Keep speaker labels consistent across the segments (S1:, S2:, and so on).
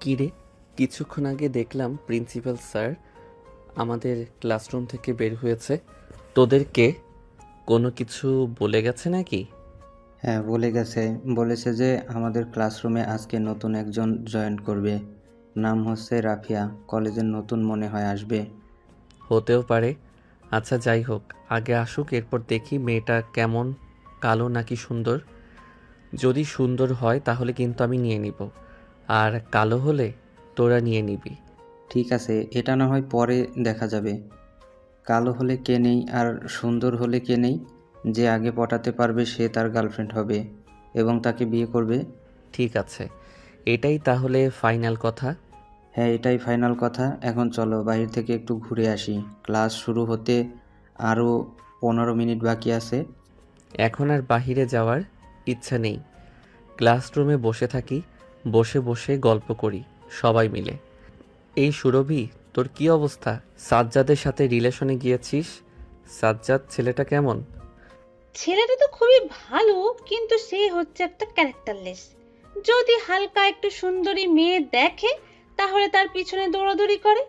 S1: কী রে, কিছুক্ষণ আগে দেখলাম প্রিন্সিপাল স্যার আমাদের ক্লাসরুম থেকে বের হয়েছে। তোদেরকে কোনো কিছু বলে গেছে নাকি?
S2: হ্যাঁ, বলে গেছে। বলেছে যে আমাদের ক্লাসরুমে আজকে নতুন একজন জয়েন করবে। নাম হচ্ছে রাফিয়া। কলেজের নতুন মনে হয় আসবে।
S1: হতেও পারে। আচ্ছা যাই হোক, আগে আসুক, এরপর দেখি মেয়েটা কেমন, কালো নাকি সুন্দর। যদি সুন্দর হয় তাহলে কিন্তু আমি নিয়ে নিব, আর কালো হলে তোরা নিয়ে নিবি।
S2: ঠিক আছে, এটা না হয় পরে দেখা যাবে। কালো হলে কে নেই আর সুন্দর হলে কে নেই? যে আগে পটাতে পারবে সে তার গার্লফ্রেন্ড হবে এবং তাকে বিয়ে করবে।
S1: ঠিক আছে, এটাই তাহলে ফাইনাল কথা।
S2: হ্যাঁ, এটাই ফাইনাল কথা। এখন চলো বাইরে থেকে একটু ঘুরে আসি। ক্লাস শুরু হতে আরও 15 মিনিট বাকি আছে।
S1: এখন আর বাহিরে যাওয়ার ইচ্ছা নেই। ক্লাসরুমে বসে থাকি, বসে বসে গল্প করি সবাই মিলে। এই সুরভি, তোর কি অবস্থা? সাজ্জাদের সাথে রিলেশনে গিয়েছিস? সাজ্জাদ ছেলেটা কেমন?
S3: ছেলেটা তো খুবই ভালো, কিন্তু সে হচ্ছে একটা ক্যারেক্টারলেস। যদি হালকা একটু সুন্দরী মেয়ে দেখে তাহলে তার পিছনে দৌড়াদৌড়ি করে।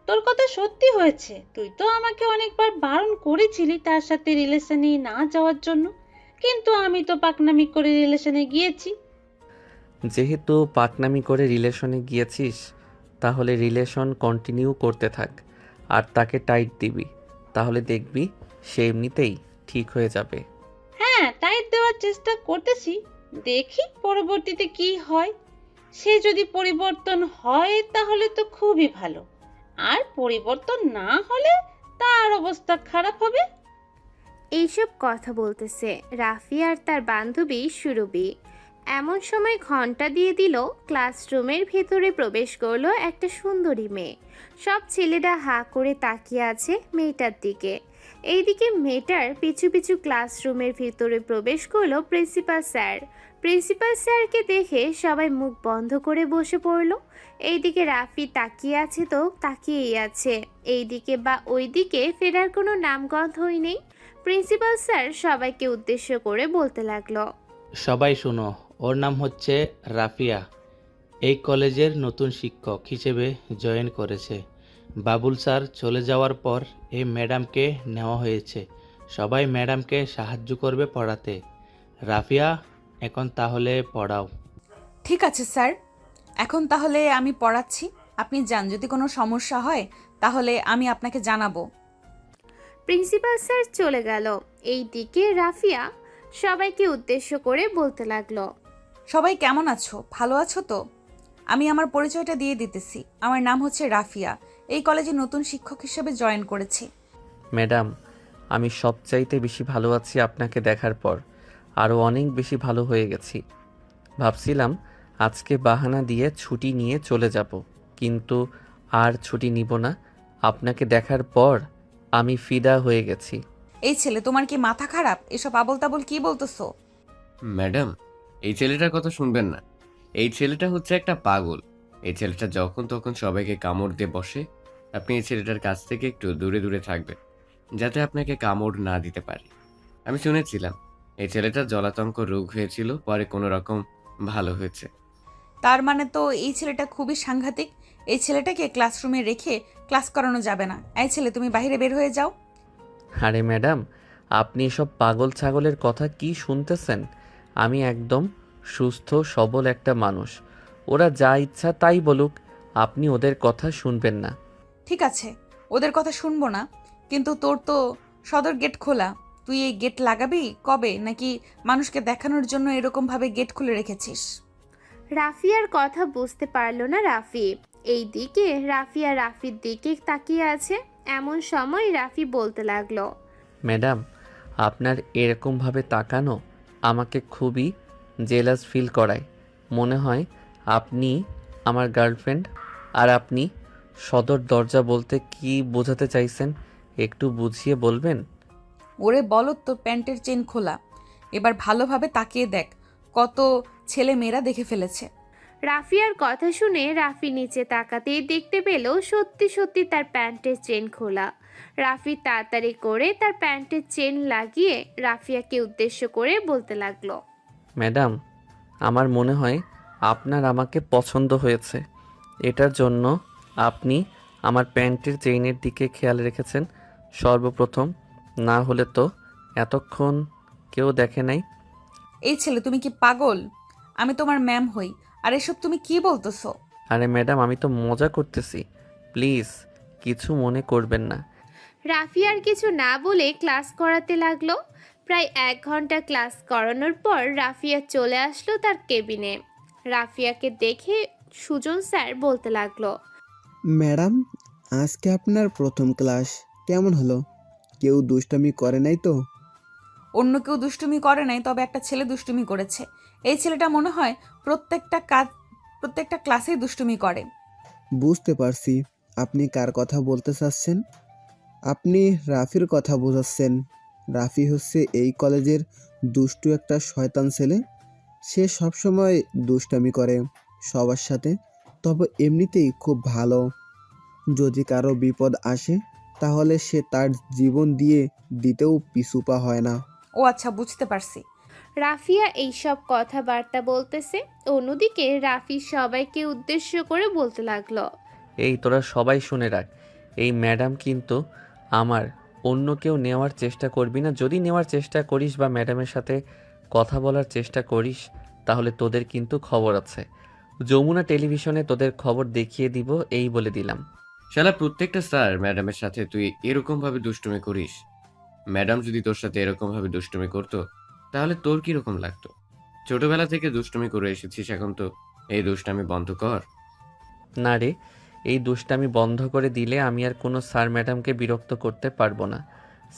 S3: তোর কথা সত্যি হয়েছে, তুই তো আমাকে অনেকবার বারণ করেছিলি তার সাথে রিলেশনে না যাওয়ার জন্য, কিন্তু আমি তো পাকনামি করে রিলেশনে গিয়েছি।
S1: যেহেতু পাকনামি করে রিলেশনে গিয়েছিস, তাহলে রিলেশন কন্টিনিউ করতে থাক আর তাকে টাইট দিবি। তাহলে দেখবি সে এমনিতেই ঠিক হয়ে যাবে।
S3: হ্যাঁ, টাইট দেওয়ার চেষ্টা করতেছি, দেখি পরবর্তীতে কি হয়। সে যদি পরিবর্তন হয় তাহলে তো খুবই ভালো, আর পরিবর্তন না হলে তার অবস্থা খারাপ হবে।
S4: এইসব কথা বলতেছে রাফি আর তার বান্ধবী সুরভি। এমন সময় ঘন্টা দিয়ে দিল। ক্লাসরুমের ভেতরে প্রবেশ করলো একটা সুন্দরী মেয়ে। সব ছেলেরা হাঁ করে তাকিয়ে আছে মেয়েটার দিকে। এইদিকে মেয়েটার পিছু পিছু ক্লাসরুমের ভিতরে প্রবেশ করলো প্রিন্সিপাল স্যার। প্রিন্সিপাল স্যারকে দেখে সবাই মুখ বন্ধ করে বসে পড়লো। এইদিকে রাফি তাকিয়ে আছে তো তাকিয়েই আছে, এইদিকে বা ওইদিকে ফেরার কোনো নামগন্ধই নেই। প্রিন্সিপাল স্যার সবাইকে উদ্দেশ্য করে বলতে লাগলো,
S5: সবাই শোনো, ওর নাম হচ্ছে রাফিয়া। এই কলেজের নতুন শিক্ষক হিসেবে জয়েন করেছে। বাবুল স্যার চলে যাওয়ার পর এই ম্যাডামকে নেওয়া হয়েছে। সবাই ম্যাডামকে সাহায্য করবে পড়াতে। রাফিয়া, এখন তাহলে পড়াও।
S6: ঠিক আছে স্যার, এখন তাহলে আমি পড়াচ্ছি। আপনি যান, যদি কোনো সমস্যা হয় তাহলে আমি আপনাকে জানাবো।
S4: প্রিন্সিপাল স্যার চলে গেল। এইদিকে রাফিয়া সবাইকে উদ্দেশ্য করে বলতে লাগলো,
S6: সবাই কেমন আছো? ভালো আছো তো? আমি আমার পরিচয়টা দিয়ে দিতেছি। আমার নাম হচ্ছে রাফিয়া। এই কলেজে নতুন শিক্ষক হিসেবে জয়েন করেছি।
S1: ম্যাডাম, আমি সবচাইতে বেশি ভালো আছি আপনাকে দেখার পর। আরও অনেক বেশি ভালো হয়ে গেছি। ভাবছিলাম আজকে বাহানা দিয়ে ছুটি নিয়ে চলে যাব, কিন্তু আর ছুটি নিব না। আপনাকে দেখার পর আমি ফিদা হয়ে গেছি।
S6: এই ছেলে, তোমার কি মাথা খারাপ? এসব আবোল তাবোল কি বলতেছো?
S7: ম্যাডাম, এই ছেলেটার কথা শুনবেন না। এই ছেলেটা হচ্ছে একটা পাগল। এই ছেলেটা যখন তখন সবাইকে কামড় দিয়ে বসে। আপনি এই ছেলেটার কাছ থেকে একটু দূরে দূরে থাকবেন, যাতে আপনাকে কামড় না দিতে পারে। আমি শুনেছিলাম এই ছেলেটার জলাতঙ্ক রোগ হয়েছিল, পরে কোনো রকম ভালো হয়েছে।
S6: তার মানে তো এই ছেলেটা খুবই সাংঘাতিক। এই ছেলেটাকে ক্লাসরুমে রেখে ক্লাস করানো যাবে না। এই ছেলে, তুমি বাইরে বের হয়ে যাও।
S1: আরে ম্যাডাম, আপনি এসব পাগল ছাগলের কথা কি শুনতেছেন? আমি একদম সুস্থ সবল একটা মানুষ। ওরা যা ইচ্ছা তাই বলুক, আপনি ওদের কথা শুনবেন না।
S6: ঠিক আছে, ওদের কথা শুনবো না, কিন্তু তোর তো সদর গেট খোলা। তুই এই গেট লাগাবি কবে, নাকি মানুষকে দেখানোর জন্য এরকম ভাবে গেট খুলে রেখেছিস?
S4: রাফিয়ার কথা বুঝতে পারলো না রাফি। এইদিকে রাফিয়া রাফির দিকে তাকিয়ে আছে। এমন সময় রাফি বলতে লাগলো,
S1: ম্যাডাম, আপনার এরকমভাবে তাকানো আমাকে খুবই জেলাস ফিল করায়। মনে হয় আপনি আমার গার্লফ্রেন্ড। আর আপনি সদর দরজা বলতে কি বোঝাতে চাইছেন, একটু বুঝিয়ে বলবেন?
S6: ওরে বলো, তোর প্যান্টের চেন খোলা। এবার ভালোভাবে তাকিয়ে দেখ, কত ছেলে মেয়েরা দেখে ফেলেছে।
S4: রাফিয়ার কথা শুনে রাফি নিচে তাকাতেই দেখতে পেল সত্যি সত্যি তার প্যান্টের চেন খোলা। রাফি তাড়াতাড়ি করে তার প্যান্টের চেন লাগিয়ে রাফিয়াকে উদ্দেশ্য করে বলতে লাগলো,
S1: ম্যাডাম, আমার মনে হয় আপনার আমাকে পছন্দ হয়েছে। এটার জন্য আপনি আমার প্যান্টের চেইনের দিকে খেয়াল রেখেছেন সর্বপ্রথম, না হলে তো এতক্ষণ কেউ দেখে নাই।
S6: এই ছেলে তুমি কি পাগল? আমি তোমার ম্যাম হই, আর এসব তুমি কি বলতেছো?
S1: আরে ম্যাডাম, আমি তো মজা করতেছি, প্লিজ কিছু মনে করবেন না।
S4: রাফি আর কিছু না বলে ক্লাস করাতে লাগলো। প্রায় 1 ঘন্টা ক্লাস করানোর পর রাফিয়া চলে আসলো তার কেবিনে। রাফিয়াকে দেখে সুজন স্যার বলতে লাগলো,
S8: ম্যাডাম, আজকে আপনার প্রথম ক্লাস কেমন হলো? কেউ দুষ্টামি করে নাই তো?
S6: অন্য কেউ দুষ্টুমি করে নাই, তবে একটা ছেলে দুষ্টুমি করেছে। এই ছেলেটা মনে হয় প্রত্যেকটা ক্লাসেই দুষ্টুমি করে।
S8: বুঝতে পারছি আপনি কার কথা বলতে চাচ্ছেন। আপনি রাফির কথা বোঝাচ্ছেন। রাফি হচ্ছে এই কলেজের দুষ্টু একটা শয়তান ছেলে। সে সবসময় দুষ্টামি করে সবার সাথে, তবে এমনিতেই খুব ভালো। যদি কারো বিপদ আসে তাহলে সে তার জীবন দিয়ে দিতেও পিছুপা হয় না।
S6: ও আচ্ছা, বুঝতে পারছি।
S4: রাফিয়া এইসব কথাবার্তা বলতেছে, অন্যদিকে রাফি সবাইকে উদ্দেশ্য করে বলতে লাগলো,
S1: এই তোরা সবাই শুনে রাখ, এই ম্যাডাম কিন্তু আমার, অন্য কেউ নেওয়ার চেষ্টা করবি না। যদি নেওয়ার চেষ্টা করিস বা ম্যাডামের সাথে কথা বলার চেষ্টা করিস তাহলে তোদের কিন্তু খবর আছে। যমুনা টেলিভিশনে তোদের খবর দেখিয়ে দিব, এই বলে দিলাম।
S7: শালা প্রত্যেকটা স্যার ম্যাডামের সাথে তুই এরকম ভাবে দুষ্টুমি করিস। ম্যাডাম যদি তোর সাথে এরকম ভাবে দুষ্টুমি করতো তাহলে তোর কিরকম লাগতো? ছোটবেলা থেকে দুষ্টুমি করে এসেছিস, এখন তো এই দুষ্টামি বন্ধ কর।
S1: না রে, এই দুষ্টামি বন্ধ করে দিলে আমি আর কোনো স্যার ম্যাডামকে বিরক্ত করতে পারবো না।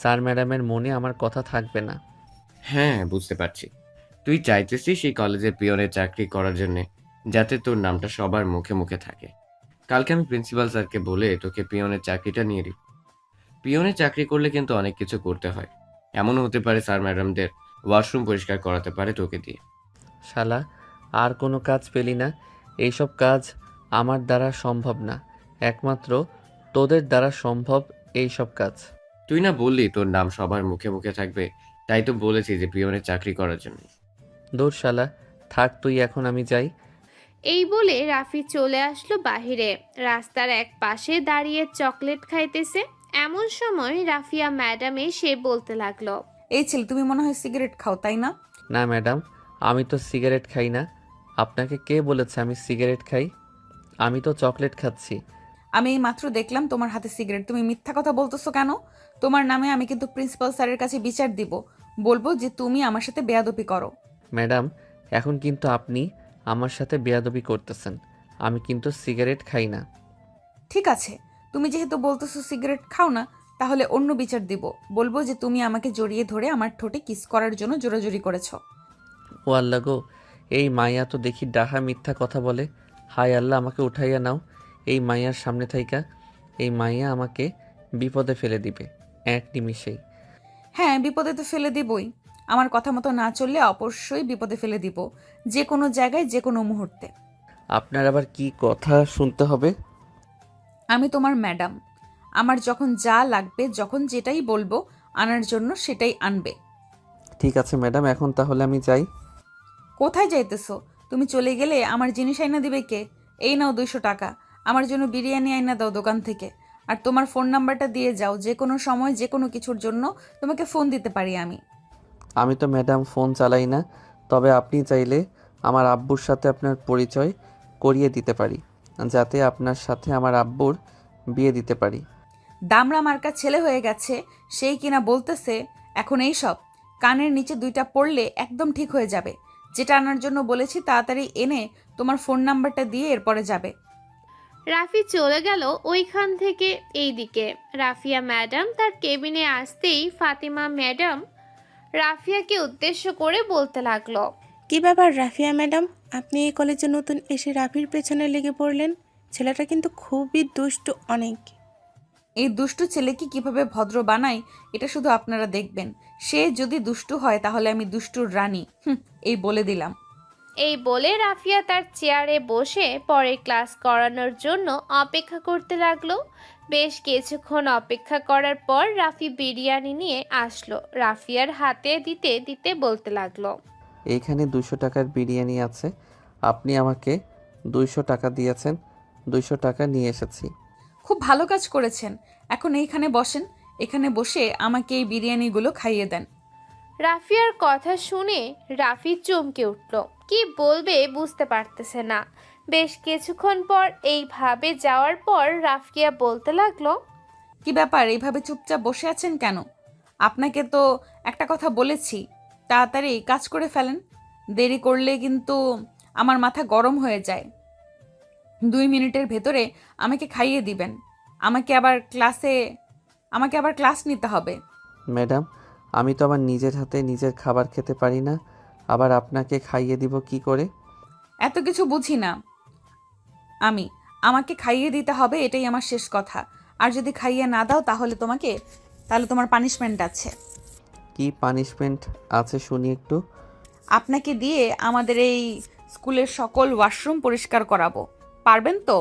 S1: স্যার ম্যাডামের মনে আমার কথা থাকবে না।
S7: হ্যাঁ, বুঝতে পারছি। তুই চাইতেছিস এই কলেজের পিয়নের চাকরি করার জন্য, যাতে তোর নামটা সবার মুখে মুখে থাকে। কালকে আমি প্রিন্সিপাল স্যারকে বলে তোকে পিয়নের চাকরিটা নিয়ে দিই। পিয়নের চাকরি করলে কিন্তু অনেক কিছু করতে হয়। এমনও হতে পারে স্যার ম্যাডামদের ওয়াশরুম পরিষ্কার করাতে পারে তোকে দিয়ে।
S1: শালা, আর কোনো কাজ পেলি না? এইসব কাজ আমার দ্বারা সম্ভব না, একমাত্র তোদের দ্বারা সম্ভব এইসব কাজ।
S7: তুই না বললি তোর নাম সবার মুখে মুখে থাকবে, তাই তো বলেছি যে পিয়নের চাকরি করার জন্য।
S1: দূর শালা, থাক তুই, এখন আমি যাই।
S4: এই বলে রাফি চলে আসলো বাহিরে। রাস্তার এক পাশে দাঁড়িয়ে চকলেট খাইতেছে। এমন সময় রাফিয়া ম্যাডাম এসে বলতে লাগলো,
S6: এই ছেলে তুমি মনে হয় সিগারেট খাও, তাই না?
S1: না ম্যাডাম, আমি তো সিগারেট খাই না। আপনাকে কে বলেছে আমি সিগারেট খাই? আমি তো চকলেট খাচ্ছি।
S6: আমি এই মাত্র দেখলাম তোমার হাতে সিগারেট। তুমি মিথ্যা কথা বলতেছো কেন? তোমার নামে আমি কিন্তু প্রিন্সিপাল স্যারের কাছে বিচার দিব। বলবো যে তুমি আমার সাথে বেয়াদবি করো।
S1: ম্যাডাম, এখন কিন্তু আপনি আমার সাথে বেয়াদবি করতেছেন। আমি কিন্তু সিগারেট খাই না।
S6: ঠিক আছে, তুমি যেহেতু বলতেছো সিগারেট খাও না, তাহলে অন্য বিচার দিব। বলবো যে তুমি আমাকে জড়িয়ে ধরে আমার ঠোঁটে কিস করার জন্য জোরাজুরি করেছো।
S1: ও আল্লাহ গো, এই মাইয়া তো দেখি ডাহা মিথ্যা কথা বলে। হায় আল্লাহ, আমাকে উঠাইয়া নাও এই মাইয়ার সামনে থাইকা। এই মাইয়া আমাকে বিপদে ফেলে দিবে এক নিমিষেই।
S6: হ্যাঁ, বিপদে তো ফেলে দিবই। আমার কথা মতো না চললে অবশ্যই বিপদে ফেলে দিব, যে কোনো জায়গায়, যে কোনো মুহূর্তে।
S1: আপনার আবার কি কথা শুনতে হবে?
S6: আমি তোমার ম্যাডাম। আমার যখন যা লাগবে, যখন যেটাই বলবো আনার জন্য, সেটাই আনবে।
S1: ঠিক আছে ম্যাডাম, এখন তাহলে আমি যাই।
S6: কোথায় যাইতেছো? তুমি চলে গেলে আমার জিনিস আইনা দিবে কে? এই নাও 200 টাকা, আমার জন্য বিরিয়ানি আইনা দাও দোকান থেকে। আর তোমার ফোন নাম্বারটা দিয়ে যাও, যে কোনো সময় যে কোনো কিছুর জন্য তোমাকে ফোন দিতে পারি আমি।
S1: আমি তো ম্যাডাম ফোন চালাই না, তবে আপনি চাইলে আমার আব্বুর সাথে আপনার পরিচয় করিয়ে দিতে পারি, যাতে আপনার সাথে আমার আব্বুর বিয়ে দিতে পারি।
S6: দামড়া মার্কা ছেলে হয়ে গেছে, সেই কিনা বলতেছে এখন এই সব। কানের নিচে 2টা পড়লে একদম ঠিক হয়ে যাবে। যেটা আনার জন্য বলেছি তাড়াতাড়ি এনে তোমার ফোন নাম্বারটা দিয়ে এরপরে যাবে।
S4: রাফি চলে গেল ওইখান থেকে এইদিকে। রাফিয়া ম্যাডাম তার কেবিনে আসতেই ফাতিমা ম্যাডাম রাফিয়াকে উদ্দেশ্য করে বলতে লাগলো,
S9: কি ব্যাপার রাফিয়া ম্যাডাম, আপনি এই কলেজে নতুন এসে রাফির পেছনে লেগে পড়লেন? ছেলেটা কিন্তু খুবই দুষ্টু অনেক।
S6: এই দুষ্টু ছেলেকে কিভাবে ভদ্র বানাই এটা শুধু আপনারা দেখবেন। সে যদি দুষ্টু হয় তাহলে আমি দুষ্টুর রানী। এই বলে দিলাম।
S4: এই বলে রাফিয়া তার চেয়ারে বসে পরে ক্লাস করানোর জন্য অপেক্ষা করতে লাগলো। বেশ কিছুক্ষণ অপেক্ষা করার পর রাফি বিরিয়ানি নিয়ে আসলো। রাফিয়ার হাতে দিতে দিতে বলতে লাগলো,
S1: এইখানে 200 টাকার বিরিয়ানি আছে, আপনি আমাকে 200 টাকা দিয়েছেন, 200 টাকা নিয়ে এসেছি।
S6: খুব ভালো কাজ করেছেন। এখন এইখানে বসেন, এখানে বসে আমাকে এই বিরিয়ানিগুলো খাইয়ে দেন।
S4: রাফিয়ার কথা শুনে রাফি চমকে উঠল। কি বলবে বুঝতে পারতেছে না। বেশ কিছুক্ষণ পর এইভাবে যাওয়ার পর রাফিয়া বলতে লাগলো,
S6: কি ব্যাপার, এইভাবে চুপচাপ বসে আছেন কেন? আপনাকে তো একটা কথা বলেছি, তাড়াতাড়ি কাজ করে ফেলেন। দেরি করলে কিন্তু আমার মাথা গরম হয়ে যায়। 2 মিনিটের ভেতরে আমাকে খাইয়ে দিবেন। আমাকে আবার ক্লাস নিতে হবে।
S1: ম্যাডাম, আমি তো আমার নিজের হাতে নিজের খাবার খেতে পারি না, আবার আপনাকে খাইয়ে দিব কি করে?
S6: এত কিছু বুঝি না আমি। আমাকে খাইয়ে দিতে হবে, এটাই আমার শেষ কথা। আর যদি খাইয়ে না দাও তাহলে তোমার পানিশমেন্ট আছে।
S1: কি পানিশমেন্ট আছে শুনি একটু।
S6: আপনাকে দিয়ে আমাদের এই স্কুলের সকল ওয়াশরুম পরিষ্কার করাবো। পারবেন তো?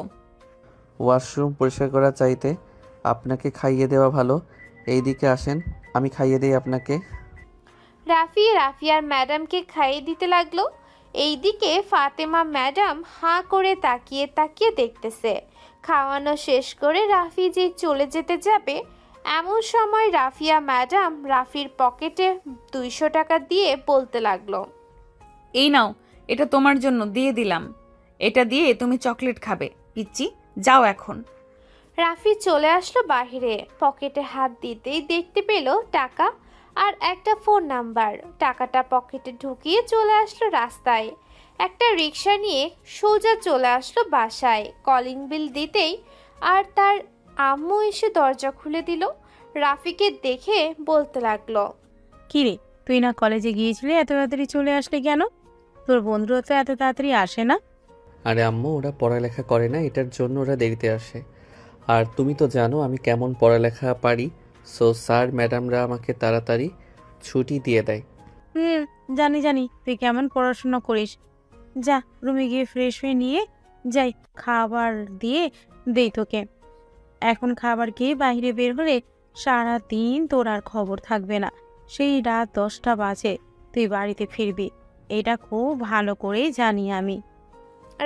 S1: ওয়াশরুম পরিষ্কার করা চাইতে আপনাকে খাইয়ে দেওয়া ভালো। এই দিকে আসেন, আমি খাইয়ে দেই আপনাকে।
S4: রাফিয়ার ম্যাডামকে খাইয়ে দিতে লাগলো। এইদিকে ফাতেমা ম্যাডাম হাঁ করে তাকিয়ে তাকিয়ে দেখতেছে। খাওয়ানো শেষ করে রাফি যে চলে যেতে যাবে, এমন সময় রাফিয়া ম্যাডাম রাফির পকেটে 200 টাকা দিয়ে বলতে লাগলো,
S6: এই নাও, এটা তোমার জন্য দিয়ে দিলাম। এটা দিয়ে তুমি চকলেট খাবে। পিচ্চি, যাও এখন।
S4: রাফি চলে আসলো বাহিরে। পকেটে হাত দিতেই দেখতে পেল টাকা আর একটা ফোন নাম্বার। টাকাটা পকেটে ঢুকিয়ে চলে আসলো রাস্তায়। একটা রিক্সা নিয়ে সোজা চলে আসলো বাসায়। কলিং বেল দিতেই আর তার আম্মু এসে দরজা খুলে দিল। রাফিকে দেখে বলতে লাগলো,
S10: কি রে, তুই না কলেজে গিয়েছিলি, এত তাড়াতাড়ি চলে আসলি কেন? তোর বন্ধুরা তো এত তাড়াতাড়ি আসে না।
S1: আরে আম্মু, ওরা পড়ালেখা করে না, এটার জন্য ওরা দেরিতে আসে। আর তুমি তো জানো আমি কেমন পড়ালেখা পারি। সো স্যার ম্যাডামরা আমাকে তাড়াতাড়ি ছুটি দিয়ে দেয়।
S10: জানি তুই কেমন পড়াশোনা করিস। যা রুমে গিয়ে ফ্রেশ হয়ে নিয়ে যাই, খাবার দিয়ে দেই তোকে। এখন খাবার খেয়ে বাইরে বের হলে সারাদিন তোর আর খবর থাকবে না। সেই রাত 10টা বাজে তুই বাড়িতে ফিরবি, এটা খুব ভালো করেই জানি আমি।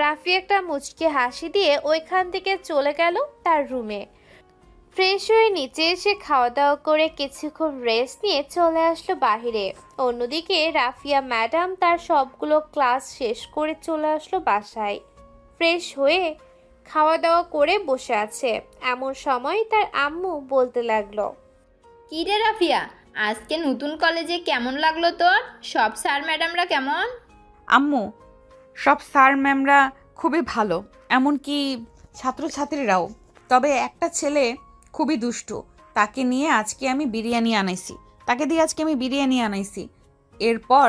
S4: রাফি একটা মুচকি হাসি দিয়ে ওইখান থেকে চলে গেল তার রুমে। ফ্রেশ হয়ে নিচে এসে খাওয়া দাওয়া করে কিছুক্ষণ রেস্ট নিয়ে চলে আসলো বাহিরে। অন্যদিকে রাফিয়া ম্যাডাম তার সবগুলো ক্লাস শেষ করে চলে আসলো বাসায়। ফ্রেশ হয়ে খাওয়া দাওয়া করে বসে আছে। এমন সময় তার আম্মু বলতে লাগলো,
S11: কি রে রাফিয়া, আজকে নতুন কলেজে কেমন লাগলো তোর? সব স্যার ম্যাডামরা কেমন?
S6: আম্মু, সব স্যার ম্যামরা খুবই ভালো, এমনকি ছাত্রছাত্রীরাও। তবে একটা ছেলে খুবই দুষ্টু, তাকে দিয়ে আজকে আমি বিরিয়ানি আনাইছি। এরপর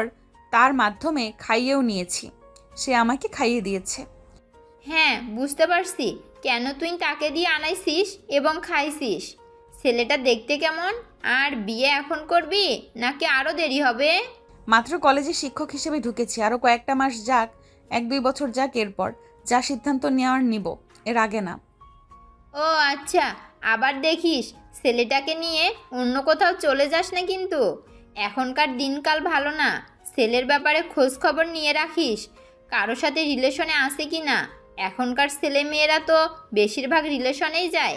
S6: তার মাধ্যমে খাইয়েও নিয়েছি, সে আমাকে খাইয়ে দিয়েছে।
S11: হ্যাঁ, বুঝতে পারছি কেন তুই তাকে দিয়ে আনাইছিস এবং খাইছিস। ছেলেটা দেখতে কেমন? আর বিয়ে এখন করবি নাকি আরও দেরি হবে?
S6: মাত্র কলেজে শিক্ষক হিসেবে ঢুকেছি, আরও কয়েকটা মাস যাক, 1-2 বছর যাক, এরপর যা সিদ্ধান্ত নেওয়ার নিব, এর আগে না।
S11: ও আচ্ছা, আবার দেখিস ছেলেটাকে নিয়ে অন্য কোথাও চলে যাস না কিন্তু। এখনকার দিনকাল ভালো না, ছেলের ব্যাপারে খোঁজ খবর নিয়ে রাখিস, কারো সাথে রিলেশনে আছে কি না। এখনকার ছেলে মেয়েরা তো বেশিরভাগ রিলেশনেই যায়।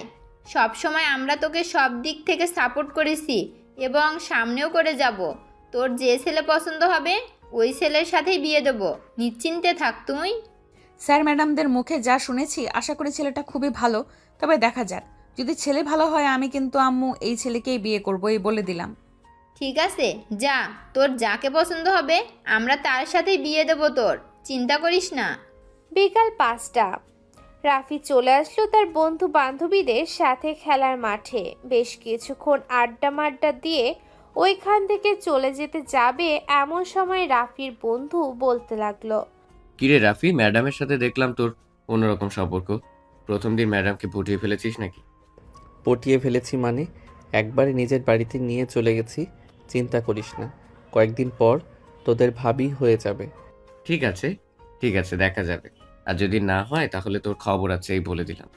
S11: সব সময় আমরা তোকে সব দিক থেকে সাপোর্ট করেছি এবং সামনেও করে যাব। তোর যে ছেলে পছন্দ হবে ওই ছেলের সাথেই বিয়ে দেবো, নিশ্চিন্তে থাক তুই।
S6: স্যার ম্যাডামদের মুখে যা শুনেছি, আশা করি ছেলেটা খুবই ভালো। তবে দেখা যাক, যদি ছেলে ভালো হয় আমি কিন্তু আম্মু এই ছেলেকেই বিয়ে করবো, এই বলে দিলাম।
S11: ঠিক আছে, যা, তোর যাকে পছন্দ হবে আমরা তার সাথেই বিয়ে দেবো, তোর চিন্তা করিস না।
S4: বিকাল 5টা। রাফি চলে আসলো তার বন্ধু বান্ধবীদের সাথে খেলার মাঠে। বেশ কিছুক্ষণ আড্ডা দিয়ে ওইখান থেকে চলে যেতে যাবে, এমন সময় রাফির বন্ধু বলতে লাগলো,
S7: কিরে রাফি, ম্যাডামের সাথে দেখলাম তোর অন্যরকম সম্পর্ক। প্রথম দিন ম্যাডামকে পটিয়ে ফেলেছিস নাকি?
S1: পটিয়ে ফেলেছি মানে? একবারে নিজের বাড়িতে নিয়ে চলে গেছি। চিন্তা করিস না, কয়েকদিন পর তোদের ভাবি হয়ে যাবে।
S7: ঠিক আছে, দেখা যাবে। আর যদি না হয় তাহলে তোর খবর আছে, এই বলে দিলাম।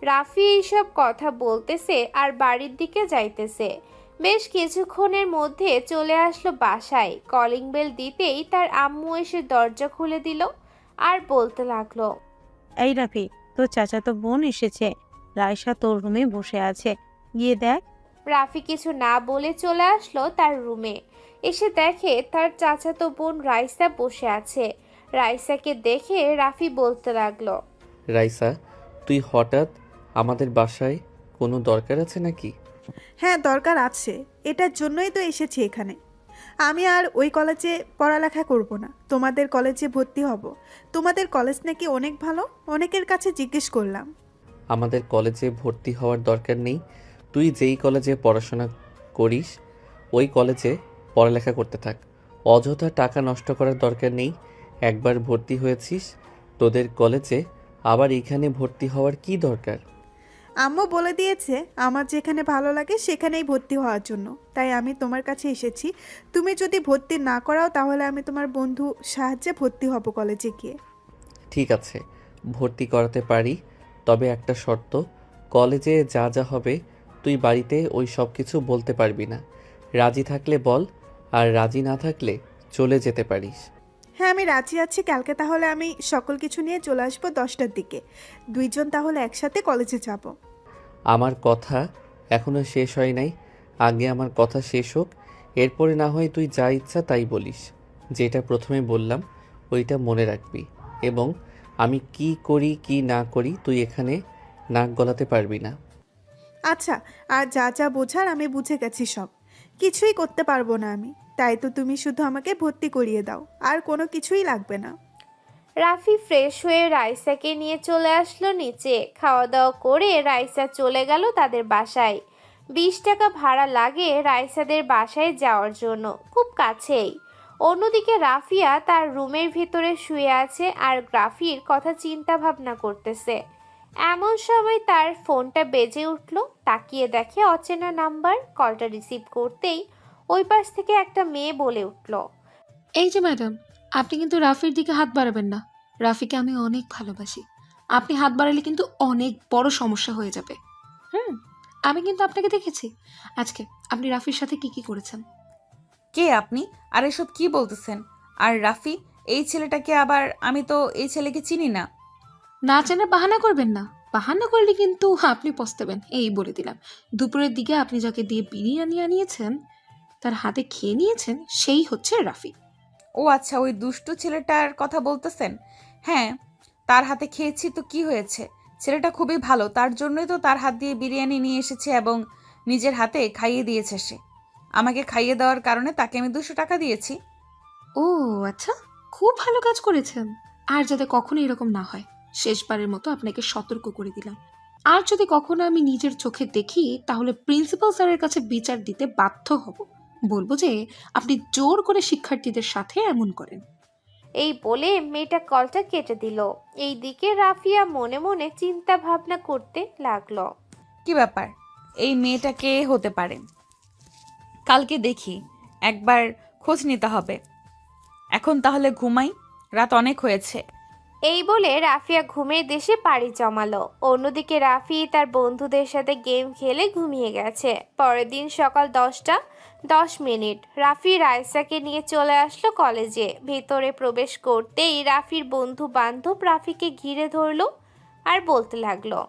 S4: রাফি এইসব কথা বলতেছে আর বাড়ির দিকে যাইতেছে। বেশ কিছুক্ষণের মধ্যে চলে আসলো বাসায়। কলিং বেল দিতেই তার আম্মু এসে দরজা খুলে দিল আর বলতে লাগলো,
S10: এই রাফি, তোর চাচাতো বোন এসেছে। রাইসা তোর রুমে বসে আছে, গিয়ে দেখ।
S4: রাফি কিছু না বলে চলে আসলো তার রুমে। এসে দেখে তার চাচাতো বোন রাইসা বসে আছে। রাইসাকে দেখে রাফি বলতে লাগলো,
S1: রাইসা, তুই হঠাৎ আমাদের বাসায় কোনো দরকার আছে নাকি?
S12: হ্যাঁ, দরকার আছে। এটার জন্যই তো এসেছি এখানে। আমি আর ওই কলেজে পড়ালেখা করব না, তোমাদের কলেজে ভর্তি হব। তোমাদের কলেজ নাকি অনেক ভালো, অনেকের কাছে জিজ্ঞেস করলাম।
S1: আমাদের কলেজে ভর্তি হওয়ার দরকার নেই। তুই যেই কলেজে পড়াশোনা করিস ওই কলেজে পড়ালেখা করতে থাক। অযথা টাকা নষ্ট করার দরকার নেই। একবার ভর্তি হয়েছিস তোদের কলেজে, আবার এখানে ভর্তি হওয়ার কি দরকার?
S12: আম্মু বলে দিয়েছে আমার যেখানে ভালো লাগে সেখানেই ভর্তি হওয়ার জন্য, তাই আমি তোমার কাছে এসেছি। তুমি যদি ভর্তি না করাও তাহলে আমি তোমার বন্ধু সাহায্যে ভর্তি হব কলেজে গিয়ে।
S1: ঠিক আছে, ভর্তি করাতে পারি, তবে একটা শর্ত। কলেজে যা যা হবে তুই বাড়িতে ওই সব কিছু বলতে পারবি না। রাজি থাকলে বল, আর রাজি না থাকলে চলে যেতে পারিস।
S12: হ্যাঁ, আমি রাজি আছি। কালকে তাহলে আমি সকল কিছু নিয়ে চলে আসবো 10টার দিকে। দুইজন তাহলে একসাথে কলেজে যাব।
S1: আমার কথা এখনো শেষ হয় নাই। আগে আমার কথা শেষ হোক, এরপরে না হয় তুই যা ইচ্ছা তাই বলিস। যেটা প্রথমে বললাম ওইটা মনে রাখবি, এবং আমি কি করি কি না করি তুই এখানে নাক গলাতে পারবি না।
S12: আচ্ছা, আর যা যা বোঝার আমি বুঝে গেছি সব। কিছুই করতে পারবো না আমি, তাই তো তুমি শুধু আমাকে ভর্তি করিয়ে দাও, আর কোনো কিছুই লাগবে না।
S4: রাফি ফ্রেশ হয়ে রাইসাকে নিয়ে চলে আসলো নিচে। খাওয়া দাওয়া করে রাইসা চলে গেল তাদের বাসায়। 20 টাকা ভাড়া লাগে রাইসাদের বাসায় যাওয়ার জন্য, খুব কাছেই। অন্যদিকে রাফিয়া তার রুমের ভিতরে শুয়ে আছে আর রাফির কথা চিন্তা ভাবনা করতেছে। এমন সময় তার ফোনটা বেজে উঠল। তাকিয়ে দেখে অচেনা নাম্বার। কলটা রিসিভ করতেই ওই পাশ থেকে একটা মেয়ে বলে উঠল,
S13: এই যে ম্যাডাম, আপনি কিন্তু রাফির দিকে হাত বাড়াবেন না। রাফিকে আমি অনেক ভালোবাসি। আপনি হাত বাড়ালে কিন্তু অনেক বড় সমস্যা হয়ে যাবে। আমি কিন্তু আপনাকে দেখেছি আজকে আপনি রাফির সাথে কি কি করেছেন।
S6: কে আপনি? আর এসব কি বলতেছেন? আর রাফি এই ছেলেটাকে আবার? আমি তো এই ছেলেকে চিনি না।
S13: না চেনার বাহানা করবেন না। বাহানা করলে কিন্তু আপনি পস্তাবেন, এই বলে দিলাম। দুপুরের দিকে আপনি যাকে দিয়ে বিরিয়ানি আনিয়েছেন, তার হাতে খেয়ে নিয়েছেন, সেই হচ্ছে রাফি।
S6: ও আচ্ছা, ওই দুষ্টু ছেলেটার কথা বলতেছেন? হ্যাঁ, তার হাতে খেয়েছি তো কি হয়েছে? ছেলেটা খুবই ভালো, তার জন্যই তো তার হাত দিয়ে বিরিয়ানি নিয়ে এসেছে এবং নিজের হাতে খাইয়ে দিয়েছে সে। আমাকে খাইয়ে দেওয়ার কারণে তাকে আমি 200 টাকা দিয়েছি।
S13: ও আচ্ছা, খুব ভালো কাজ করেছেন। আর যাতে কখনো এরকম না হয়, শেষবারের মতো আপনাকে সতর্ক করে দিলাম। আর যদি কখনো আমি নিজের চোখে দেখি, তাহলে প্রিন্সিপাল স্যারের কাছে বিচার দিতে বাধ্য হব। বলবো যে আপনি জোর করে শিক্ষার্থীদের সাথে এমন করেন।
S4: এই বলে মেয়েটা কলটা কেটে দিল। এইদিকে রাফিয়া মনে মনে চিন্তা ভাবনা করতে লাগলো।
S6: কি ব্যাপার, এই মেয়েটা কে হতে পারে? কালকে দেখি, একবার খোঁজ নিতে হবে। এখন তাহলে ঘুমাই, রাত অনেক হয়েছে।
S4: এই বলে রাফিয়া ঘুমের দেশে পাড়ি জমালো। অন্যদিকে রাফি তার বন্ধুদের সাথে গেম খেলে ঘুমিয়ে গেছে। পরের দিন সকাল 10:10 রাফি রাইসাকে নিয়ে চলে আসলো কলেজে। ভেতরে প্রবেশ করতেই রাফির বন্ধু বান্ধব রাফিকে ঘিরে ধরলো আর বলতে লাগলো,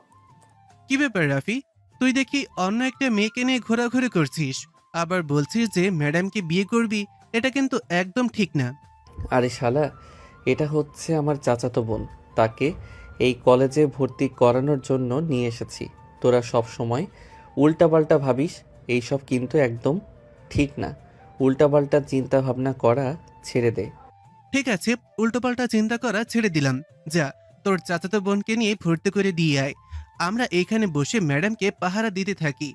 S14: কি ব্যাপার রাফি, তুই দেখি অন্য একটা মেয়েকে নিয়ে ঘোরাঘুরি করছিস, আবার বলছিস যে ম্যাডামকে বিয়ে করবি। এটা কিন্তু একদম ঠিক না।
S1: আরে শালা, এটা হচ্ছে আমার চাচাতো বোন। তাকে এই কলেজে ভর্তি করানোর জন্য নিয়ে এসেছি। তোরা সব সময় উল্টাপাল্টা ভাবিস, এইসব কিন্তু একদম ঠিক না। উল্টাপাল্টা চিন্তা ভাবনা করা ছেড়ে দে।
S14: ঠিক আছে, উল্টোপাল্টা চিন্তা করা ছেড়ে দিলাম। যা, তোর চাচাতো বোনকে নিয়ে ভর্তি করে দিয়ে আয়। আমরা এইখানে বসে ম্যাডামকে পাহারা দিতে থাকি।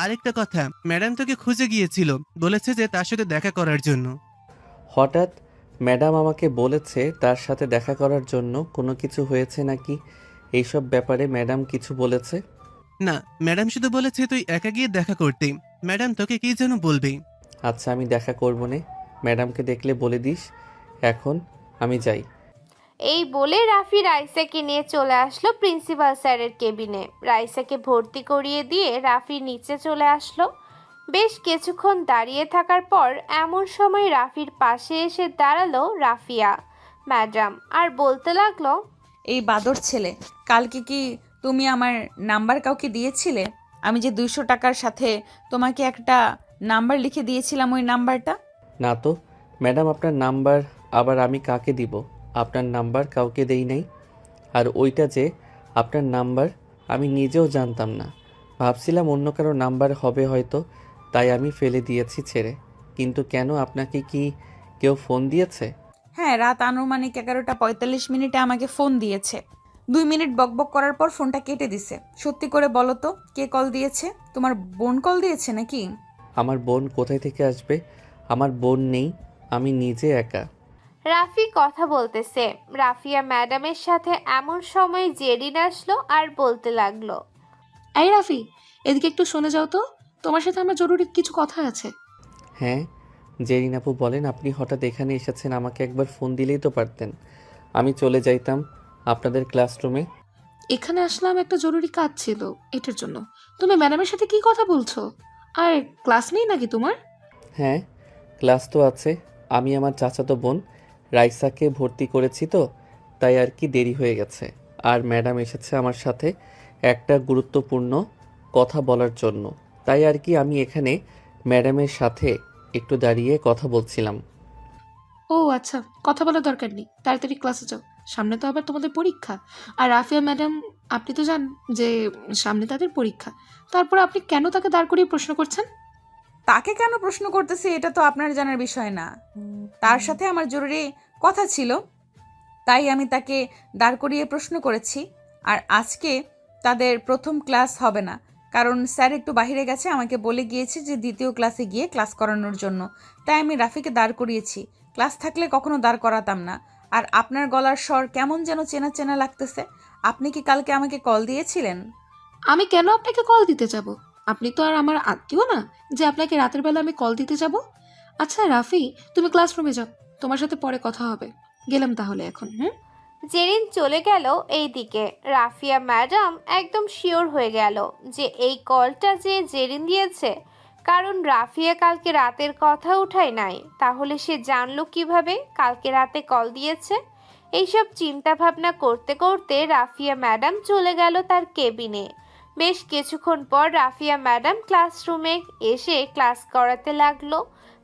S14: আরেকটা কথা, ম্যাডাম তোকে খুঁজে গিয়েছিল, বলেছে যে তার সাথে দেখা করার জন্য।
S1: হঠাৎ ম্যাডাম আমাকে বলেছে তার সাথে দেখা করার জন্য? কোনো কিছু হয়েছে নাকি? এইসব ব্যাপারে ম্যাডাম কিছু বলেছে?
S14: না, ম্যাডাম শুধু বলেছে তুই একা গিয়ে দেখা করতে। ম্যাডাম তোকে কি যেন বলবে।
S1: আচ্ছা, আমি দেখা করবো নে। ম্যাডামকে দেখলে বলে দিস। এখন আমি যাই।
S4: এই বলে রাফি রাইসাকে নিয়ে চলে আসলো প্রিন্সিপাল স্যারের কেবিনে। রাইসাকে ভর্তি করিয়ে দিয়ে রাফি নিচে চলে আসলো। বেশ কিছুক্ষণ দাঁড়িয়ে থাকার পর এমন সময় রাফির পাশে এসে দাঁড়ালো রাফিয়া ম্যাডাম আর বলতে লাগলো,
S6: এই বাদর ছেলে, কালকে কি তুমি আমার নাম্বার কাউকে দিয়েছিলে? আমি যে 200 টাকার সাথে তোমাকে একটা নাম্বার লিখে দিয়েছিলাম, ওই নাম্বারটা?
S1: না তো ম্যাডাম, আপনার নাম্বার আবার আমি কাকে দিব? আপনার নাম্বার কাউকে দেই নাই। আর ওইটা যে আপনার নাম্বার আমি নিজেও জানতাম না, ভাবছিলাম অন্য কারো নাম্বার হবে হয়তো, তাই আমি ফেলে দিয়েছি ছেড়ে। কিন্তু কেন, আপনাকে কি কেউ ফোন দিয়েছে?
S6: হ্যাঁ, রাত আনুমানিক 11:45 আমাকে ফোন দিয়েছে। 2 মিনিট বকবক করার পর ফোনটা কেটে দিছে। সত্যি করে বলো তো, কে কল দিয়েছে? তোমার বোন কল দিয়েছে নাকি?
S1: আমার বোন কোথায় থেকে আসবে? আমার বোন নেই, আমি নিজে একা।
S4: রাফি কথা বলতেছে। রাফিয়া ম্যাডামের সাথে এমন সময় জেরিন আসলো আর বলতে লাগলো,
S13: এই রাফি, এদিকে একটু শুনে যাও তো, তোমার সাথে আমার জরুরি কিছু কথা আছে।
S1: হ্যাঁ জেরিন আপু বলেন, আপনি হঠাৎ এখানে এসেছেন, আমাকে একবার ফোন দিলেই তো পারতেন, আমি চলে যাইতাম আপনাদের ক্লাসরুমে।
S13: এখানে আসলাম একটা জরুরি কাজ ছিল, এটার জন্য। তুমি ম্যাডামের সাথে কি কথা বলছো? আর ক্লাস নেই নাকি তোমার?
S1: হ্যাঁ ক্লাস তো আছে, আমি আমার চাচাতো বোন রাইসাকে ভর্তি করেছি তো, তাই আর কি দেরি হয়ে গেছে। আর ম্যাডাম এসেছে আমার সাথে একটা গুরুত্বপূর্ণ কথা বলার জন্য, তাই আর কি আমি এখানে ম্যাডামের সাথে একটু দাঁড়িয়ে কথা বলছিলাম।
S13: ও আচ্ছা, কথা বলার দরকার নেই, তাড়াতাড়ি ক্লাসে যাও, সামনে তো আবার তোমাদের পরীক্ষা। আর রাফিয়া ম্যাডাম, আপনি তো জানেন যে সামনে তাদের পরীক্ষা, তারপর আপনি কেন তাকে দাঁড় করিয়ে প্রশ্ন করছেন?
S6: তাকে কেন প্রশ্ন করতেছি এটা তো আপনার জানার বিষয় না। তার সাথে আমার জরুরি কথা ছিল, তাই আমি তাকে দাঁড় করিয়ে প্রশ্ন করেছি। আর আজকে তাদের প্রথম ক্লাস হবে না, কারণ স্যার একটু বাইরে গেছে, আমাকে বলে গিয়েছে যে দ্বিতীয় ক্লাসে গিয়ে ক্লাস করানোর জন্য। তাই আমি রাফিকে দাঁড় করিয়েছি, ক্লাস থাকলে কখনো দাঁড় করাতাম না। আর আপনার গলার স্বর কেমন যেন চেনা চেনা লাগতেছে। আপনি কি কালকে আমাকে কল দিয়েছিলেন?
S13: আমি কেন আপনাকে কল দিতে যাব? আপনি তো আর আমার আত্মীয় না যে আপনাকে রাতের বেলা আমি কল দিতে যাব। আচ্ছা রাফি, তুমি ক্লাসরুমে যাও, তোমার সাথে পরে কথা হবে। গেলাম তাহলে এখন।
S4: জেরিন চলে গেল এইদিকে। রাফিয়া ম্যাডাম একদম শিওর হয়ে গেল যে এই কলটা যে জেরিন দিয়েছে, কারণ রাফিয়া কালকে রাতের কথা উঠায় নাই। তাহলে সে জানলো কিভাবে কালকে রাতে কল দিয়েছে? এইসব চিন্তা ভাবনা করতে করতে রাফিয়া ম্যাডাম চলে গেল তার কেবিনে। বেশ কিছুক্ষণ পর রাফিয়া ম্যাডাম ক্লাসরুমে এসে ক্লাস করাতে লাগলো।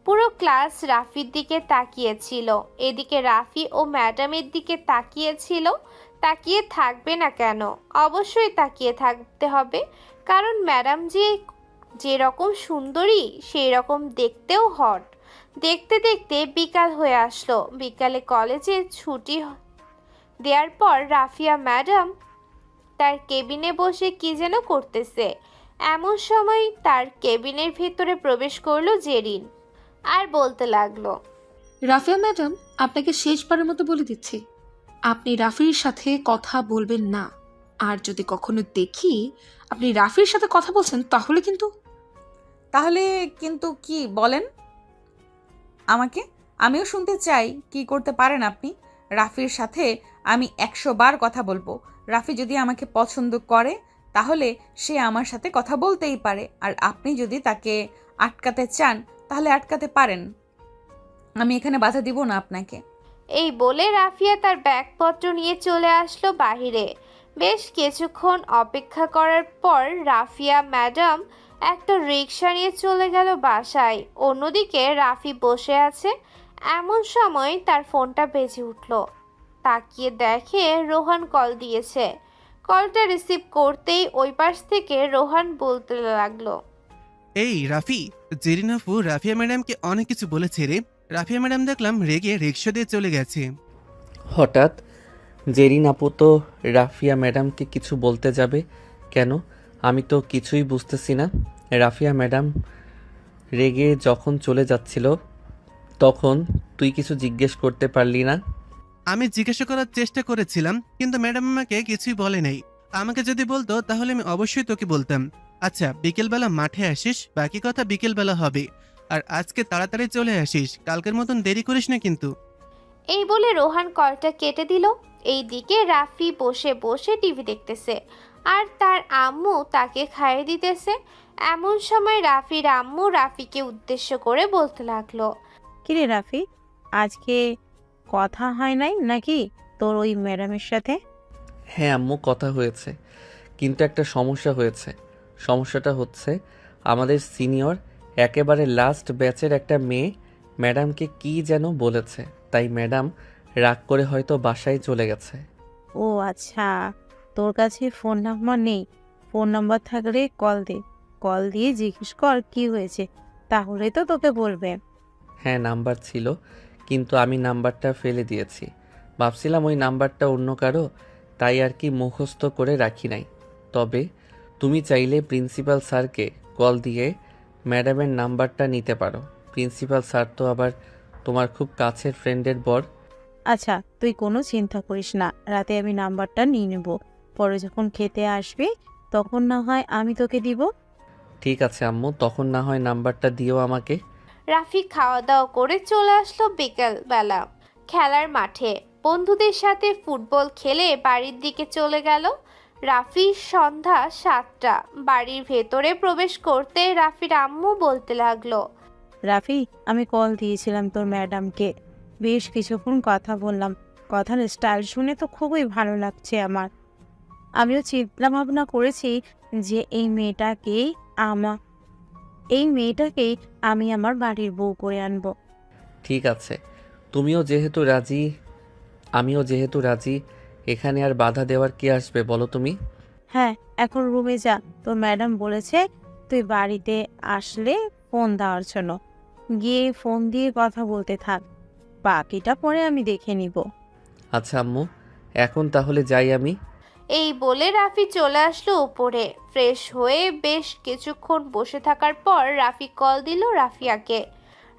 S4: পুরো ক্লাস রাফির দিকে তাকিয়েছিল। এদিকে রাফি ও ম্যাডামের দিকে তাকিয়েছিল। তাকিয়ে থাকবে না কেন? অবশ্যই তাকিয়ে থাকতে হবে, কারণ ম্যাডাম যেরকম সুন্দরী সেই রকম দেখতেও হট। দেখতে দেখতে বিকাল হয়ে আসলো। বিকালে কলেজে ছুটি দেওয়ার পর রাফিয়া ম্যাডাম তার কেবিনে বসে কি যেন করতেছে। এমন সময় তার কেবিনের ভিতরে প্রবেশ করলো জেরিন আর বলতে লাগলো,
S13: রাফিয়া ম্যাডাম, আপনাকে শেষবারের মতো বলে দিচ্ছি, আপনি রাফির সাথে কথা বলবেন না। আর যদি কখনো দেখি আপনি রাফির সাথে কথা বলছেন, তাহলে
S6: কিন্তু কি বলেন আমাকে? আমিও শুনতে চাই, কি করতে পারেন আপনি? রাফির সাথে আমি 100 বার কথা বলবো। রাফি যদি আমাকে পছন্দ করে তাহলে সে আমার সাথে কথা বলতেই পারে। আর আপনি যদি তাকে আটকাতে চান তাহলে আটকাতে পারেন, আমি এখানে বাধা দিব না আপনাকে।
S4: এই বলে রাফিয়া তার ব্যাগপত্র নিয়ে চলে আসলো বাহিরে। বেশ কিছুক্ষণ অপেক্ষা করার পর রাফিয়া ম্যাডাম একটা রিক্সা নিয়ে চলে গেল বাসায়। অন্যদিকে রাফি বসে আছে। এমন সময় তার ফোনটা বেজে উঠল। তাকিয়ে দেখে রোহান কল দিয়েছে। কলটা রিসিভ করতেই ওই পাশ থেকে রোহান বলতে লাগলো,
S14: এই রাফি, জেরিন আপু রাফিয়া ম্যাডামকে অনেক কিছু বলেছে রে। রাফিয়া ম্যাডাম দেখলাম রেগে রিক্সা দিয়ে চলে গেছে।
S1: হঠাৎ জেরিন আপু তো রাফিয়া ম্যাডামকে কিছু বলতে যাবে কেন? আমি তো কিছুই বুঝতেছি না। রাফিয়া ম্যাডাম রেগে যখন চলে যাচ্ছিল তখন তুই কিছু জিজ্ঞেস করতে পারলি না?
S14: আমি জিজ্ঞাসা করার চেষ্টা করেছিলাম, কিন্তু ম্যাডাম আমাকে কিছুই বলে নাই। আমাকে যদি বলতো তাহলে আমি অবশ্যই তোকে বলতাম। আচ্ছা, বিকেলবেলা মাঠে আসিস, বাকি কথা বিকেলবেলা হবে। আর আজকে তাড়াতাড়ি চলে আসিস, কালকের মতন দেরি করিস না কিন্তু।
S4: এই বলে রোহান কলটা কেটে দিল। এইদিকে রাফি বসে বসে টিভি দেখতেছে আর তার আম্মু তাকে খাইয়ে দিতেছে। এমন সময় রাফির আম্মু রাফিকে উদ্দেশ্য করে বলতে লাগলো,
S10: কিরে রাফি, আজকে কথা হয় নাই নাকি তোর ওই ম্যাডামের সাথে?
S1: হ্যাঁ আম্মু, কথা হয়েছে, কিন্তু একটা সমস্যা হয়েছে। সমস্যাটা হচ্ছে আমাদের সিনিয়র একেবারে লাস্ট ব্যাচের একটা মেয়ে ম্যাডামকে কি যেন বলেছে, তাই ম্যাডাম রাগ করে হয়তো বাসায় চলে গেছে।
S10: ও আচ্ছা, তোর কাছে ফোন নাম্বার নেই? ফোন নাম্বার থাকলে কল দে, কল দিয়ে জিজ্ঞেস কর কি হয়েছে, তাহলে তো তোকে বলবে।
S1: হ্যাঁ নাম্বার ছিল, কিন্তু আমি নাম্বারটা ফেলে দিয়েছি। ভাবছিলাম ওই নাম্বারটা অন্য কারো, তাই আর কি মুখস্থ করে রাখি নাই। তবে তুমি চাইলে প্রিন্সিপাল স্যারকে কল দিয়ে ম্যাডামের নাম্বারটা নিতে পারো। প্রিন্সিপাল স্যার তো আবার তোমার খুব কাছের ফ্রেন্ডের বর।
S10: আচ্ছা, তুই কোনো চিন্তা করিস না, রাতে আমি নাম্বারটা নিয়ে নেব। পরে যখন খেতে আসবি তখন না হয় আমি তোকে দিব।
S1: ঠিক আছে আম্মু, তখন না হয় নাম্বারটা দিও আমাকে।
S4: রাফি খাওয়া দাওয়া করে চলে আসলো বিকেল বেলা খেলার মাঠে। বন্ধুদের সাথে ফুটবল খেলে বাড়ির দিকে চলে গেল। রাফি সন্ধ্যা 7টা। বাড়ির ভেতরে প্রবেশ করতে রাফির আম্মু বলতে লাগলো,
S10: রাফি, আমি কল দিয়েছিলাম তোর ম্যাডামকে, বেশ কিছুক্ষণ কথা বললাম। কথার স্টাইল শুনে তো খুবই ভালো লাগছে আমার। আমিও চিন্তা ভাবনা করেছি যে এই মেয়েটাকেই আমি আমার বাড়ির বউ করে আনবো।
S1: ঠিক আছে, তুমিও যেহেতু রাজি, আমিও যেহেতু রাজি, এখানে আর বাধা দেওয়ার কি আসবে বলো তুমি?
S10: হ্যাঁ, এখন রুমে যা, তোর ম্যাডাম বলেছে তুই বাড়িতে আসলে ফোন দেওয়ার জন্য। গিয়ে ফোন দিয়ে কথা বলতে থাক, বাকিটা পরে আমি দেখে নিব।
S1: আচ্ছা আম্মু, এখন তাহলে যাই আমি।
S4: এই বলে রাফি চলে আসলো উপরে। ফ্রেশ হয়ে বেশ কিছুক্ষণ বসে থাকার পর রাফি কল দিল রাফিয়াকে।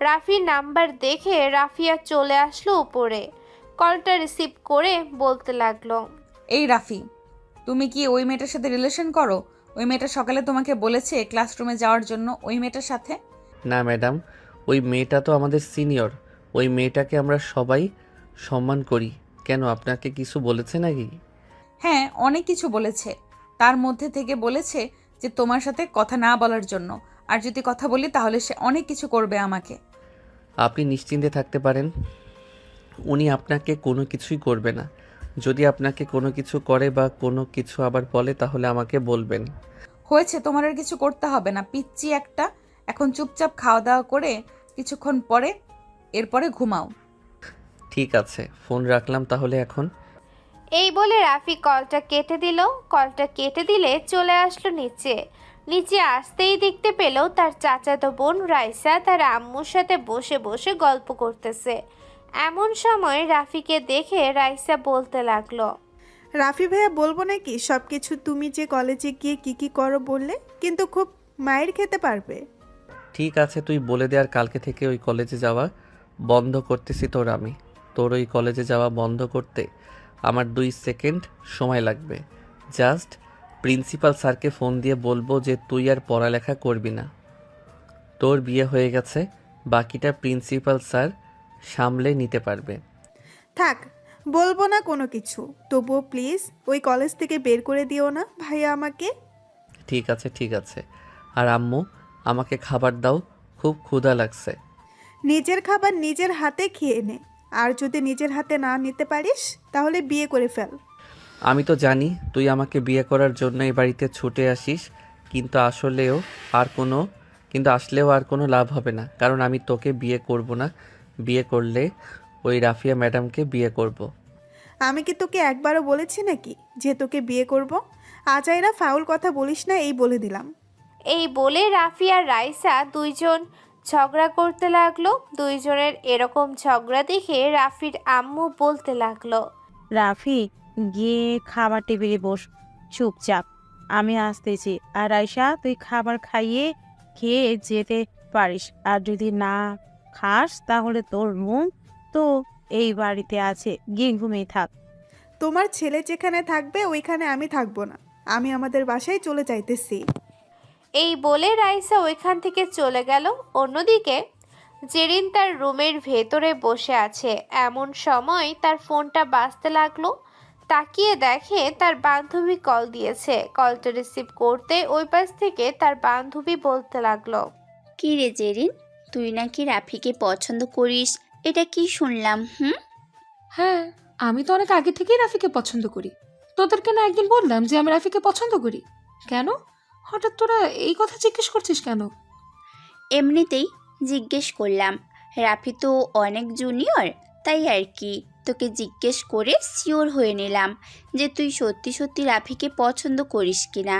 S4: রাফির নাম্বার দেখে রাফিয়া চলে আসলো উপরে। কলটা রিসিভ করে বলতে লাগলো,
S6: এই রাফি, তুমি কি ওই মেয়েটার সাথে রিলেশন করো? ওই মেয়েটা সকালে তোমাকে বলেছে ক্লাসরুমে যাওয়ার জন্য ওই মেয়েটার সাথে?
S1: না ম্যাডাম, ওই মেয়েটা তো আমাদের সিনিয়র। ওই মেয়েটাকে আমরা সবাই সম্মান করি। কেন, আপনাকে কিছু বলেছে নাকি?
S6: হ্যাঁ, অনেক কিছু বলেছে। তার মধ্যে থেকে বলেছে যে তোমার সাথে কথা না বলার জন্য, আর যদি কথা বলি তাহলে সে অনেক কিছু করবে আমাকে।
S1: আপনি নিশ্চিন্তে থাকতে পারেন, উনি আপনাকে কোনো কিছুই করবে না। যদি আপনাকে কোনো কিছু করে বা কোনো কিছু আবার বলে তাহলে আমাকে বলবেন।
S6: হয়েছে, তোমার আর কিছু করতে হবে না, পিচ্চি একটা। এখন চুপচাপ খাওয়া দাওয়া করে কিছুক্ষণ পরে এরপরে ঘুমাও।
S1: ঠিক আছে, ফোন রাখলাম তাহলে এখন।
S4: এই বলে রাফি কলটা কেটে দিল। কলটা কেটে দিলে চলে আসলো নিচে। নিচে আসতেই দেখতে পেল তার চাচাতো বোন রাইসা তার আম্মুর সাথে বসে বসে গল্প করতেছে। এমন সময় রাফিকে দেখে রাইসা বলতে লাগলো,
S12: রাফি ভাইয়া বলবো নাকি সব কিছু? তুমি যে কলেজে গিয়ে কি করো বললে, কিন্তু খুব মায়ের খেতে পারবে।
S1: ঠিক আছে, তুই বলে দে, আর কালকে থেকে ওই কলেজে যাওয়া বন্ধ করতেছি আমি। তোর ওই কলেজে যাওয়া বন্ধ করতে আমার 2 সেকেন্ড সময় লাগবে। জাস্ট প্রিন্সিপাল স্যারকে ফোন দিয়ে বলবো যে তুই আর পড়ালেখা করবি না, তোর বিয়ে হয়ে গেছে, বাকিটা প্রিন্সিপাল স্যার সামলে নিতে পারবে।
S12: থাক, বলবো না কোনো কিছু, তবুও প্লিজ ওই কলেজ থেকে বের করে দিও না ভাইয়া আমাকে।
S1: ঠিক আছে ঠিক আছে। আর আম্মু, আমাকে খাবার দাও, খুব ক্ষুধা লাগছে।
S12: নিজের খাবার নিজের হাতে খেয়ে নে, আর যদি নিজের হাতে না নিতে পারিস তাহলে বিয়ে করে ফেল।
S1: আমি তো জানি তুই আমাকে বিয়ে করার জন্য এই বাড়িতে ছুটে আসিস, কিন্তু আসলেও আর কোনো লাভ হবে না, কারণ আমি তোকে বিয়ে করব না। বিয়ে করলে ওই রাফিয়া ম্যাডামকে বিয়ে করব।
S12: আমি কি তোকে একবারও বলেছি নাকি যে তোকে বিয়ে করব? আজাইরা ফাউল কথা বলিস না, এই বলে দিলাম।
S4: এই বলে রাফি আর রাইসা দুইজন ঝগড়া করতে লাগলো। দুইজনের এরকম ঝগড়া দেখে রাফির আম্মু বলতে লাগলো,
S10: রাফি, গিয়ে খাবার টেবিলে বস চুপচাপ, আমি আসতেছি। আর আয়শা, তুই খাবার খেয়ে যেতে পারিস, আর যদি না খাস তাহলে তোর মুখ তো এই বাড়িতে আছে, গিয়ে ঘুমিয়ে থাক।
S12: তোমার ছেলে যেখানে থাকবে ওইখানে আমি থাকবো না, আমি আমাদের বাসায় চলে যাইতেছি।
S4: এই বলে রাইসা ওইখান থেকে চলে গেল। অন্যদিকে জেরিন তার রুমের ভেতরে বসে আছে। এমন সময় তার ফোনটা বাজতে লাগলো। তাকিয়ে দেখে তার বান্ধবী কল দিয়েছে। কলটা রিসিভ করতে ওই পাশ থেকে তার বান্ধবী বলতে লাগলো,
S15: কি রে জেরিন, তুই নাকি রাফিকে পছন্দ করিস, এটা কি শুনলাম?
S13: হ্যাঁ, আমি তো অনেক আগে থেকেই রাফিকে পছন্দ করি। তো তোদেরকে না একদিন বললাম যে আমি রাফিকে পছন্দ করি? কেন হঠাৎ তোরা এই কথা জিজ্ঞেস করছিস কেন?
S15: এমনিতেই জিজ্ঞেস করলাম। রাফি তো অনেক জুনিয়র, তাই আর কি। তোকে জিজ্ঞেস করে শিওর হয়ে নিলাম যে তুই সত্যি সত্যি রাফিকে পছন্দ করিস কিনা।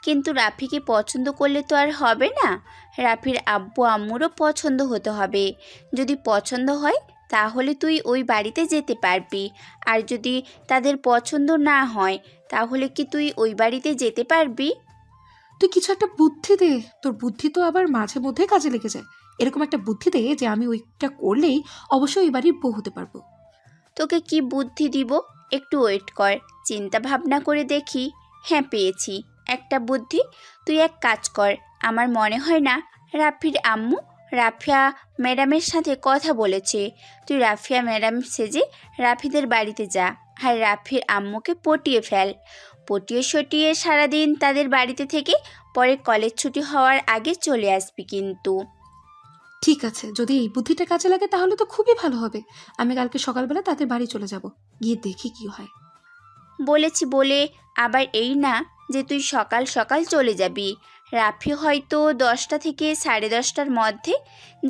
S15: কিন্তু রাফিকে পছন্দ করলে তো আর হবে না, রাফির আব্বু আম্মুরও পছন্দ হতে হবে। যদি পছন্দ হয় তাহলে তুই ওই বাড়িতে যেতে পারবি, আর যদি তাদের পছন্দ না হয় তাহলে কি তুই ওই বাড়িতে যেতে পারবি?
S13: তুই কিছু একটা বুদ্ধি দে। তোর বুদ্ধি তো আবার মাঝে মধ্যে কাজে লেগে যায়। এরকম একটা বুদ্ধি দে যে আমি ওইটা করলেই অবশ্যই ওই বাড়ির বউ হতে পারবো।
S15: তোকে কি বুদ্ধি দিব, একটু ওয়েট কর, চিন্তা ভাবনা করে দেখি। হ্যাঁ, পেয়েছি একটা বুদ্ধি। তুই এক কাজ কর, আমার মনে হয় না রাফির আম্মু রাফিয়া ম্যাডামের সাথে কথা বলেছে। তুই রাফিয়া ম্যাডাম সেজে রাফিদের বাড়িতে যা, আর রাফির আম্মুকে পটিয়ে ফেল। পটিয়ে সটিয়ে সারাদিন তাদের বাড়িতে থেকে পরে কলেজ ছুটি হওয়ার আগে চলে আসবি কিন্তু।
S13: ঠিক আছে, যদি এই বুদ্ধিটা কাজে লাগে তাহলে তো খুবই ভালো হবে। আমি কালকে সকালবেলা তাদের বাড়ি চলে যাব, গিয়ে দেখি কি হয়।
S15: বলেছি বলে আবার এই না যে তুই সকাল সকাল চলে যাবি। রাফি হয়তো 10টা থেকে 10:30টার মধ্যে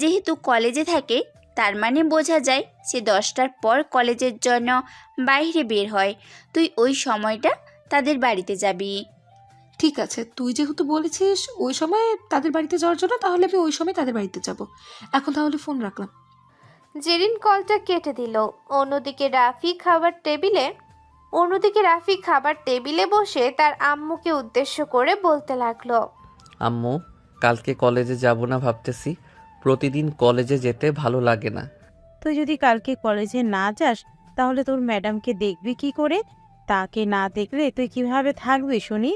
S15: যেহেতু কলেজে থাকে, তার মানে বোঝা যায় সে 10টার পর কলেজের জন্য বাইরে বের হয়। তুই ওই সময়টা তাদের বাড়িতে যাবি।
S13: ঠিক আছে, তুই যেহেতু বলেছিস ওই সময় তাদের বাড়িতে যাওয়ার জন্য, তাহলে আমি ওই সময় তাদের বাড়িতে যাব। এখন তাহলে ফোন রাখলাম।
S4: জেরিন কলটা কেটে দিল। অন্যদিকে রাফি খাবার টেবিলে বসে তার আম্মুকে উদ্দেশ্য করে বলতে লাগলো।
S1: আম্মু, কালকে কলেজে যাব না ভাবতেছি। প্রতিদিন কলেজে যেতে ভালো লাগে না।
S10: তুই যদি কালকে কলেজে না যাস তাহলে তোর ম্যাডামকে দেখবি কি করে? তাকে না দেখলে তুই কিভাবে থাকবি শুনি?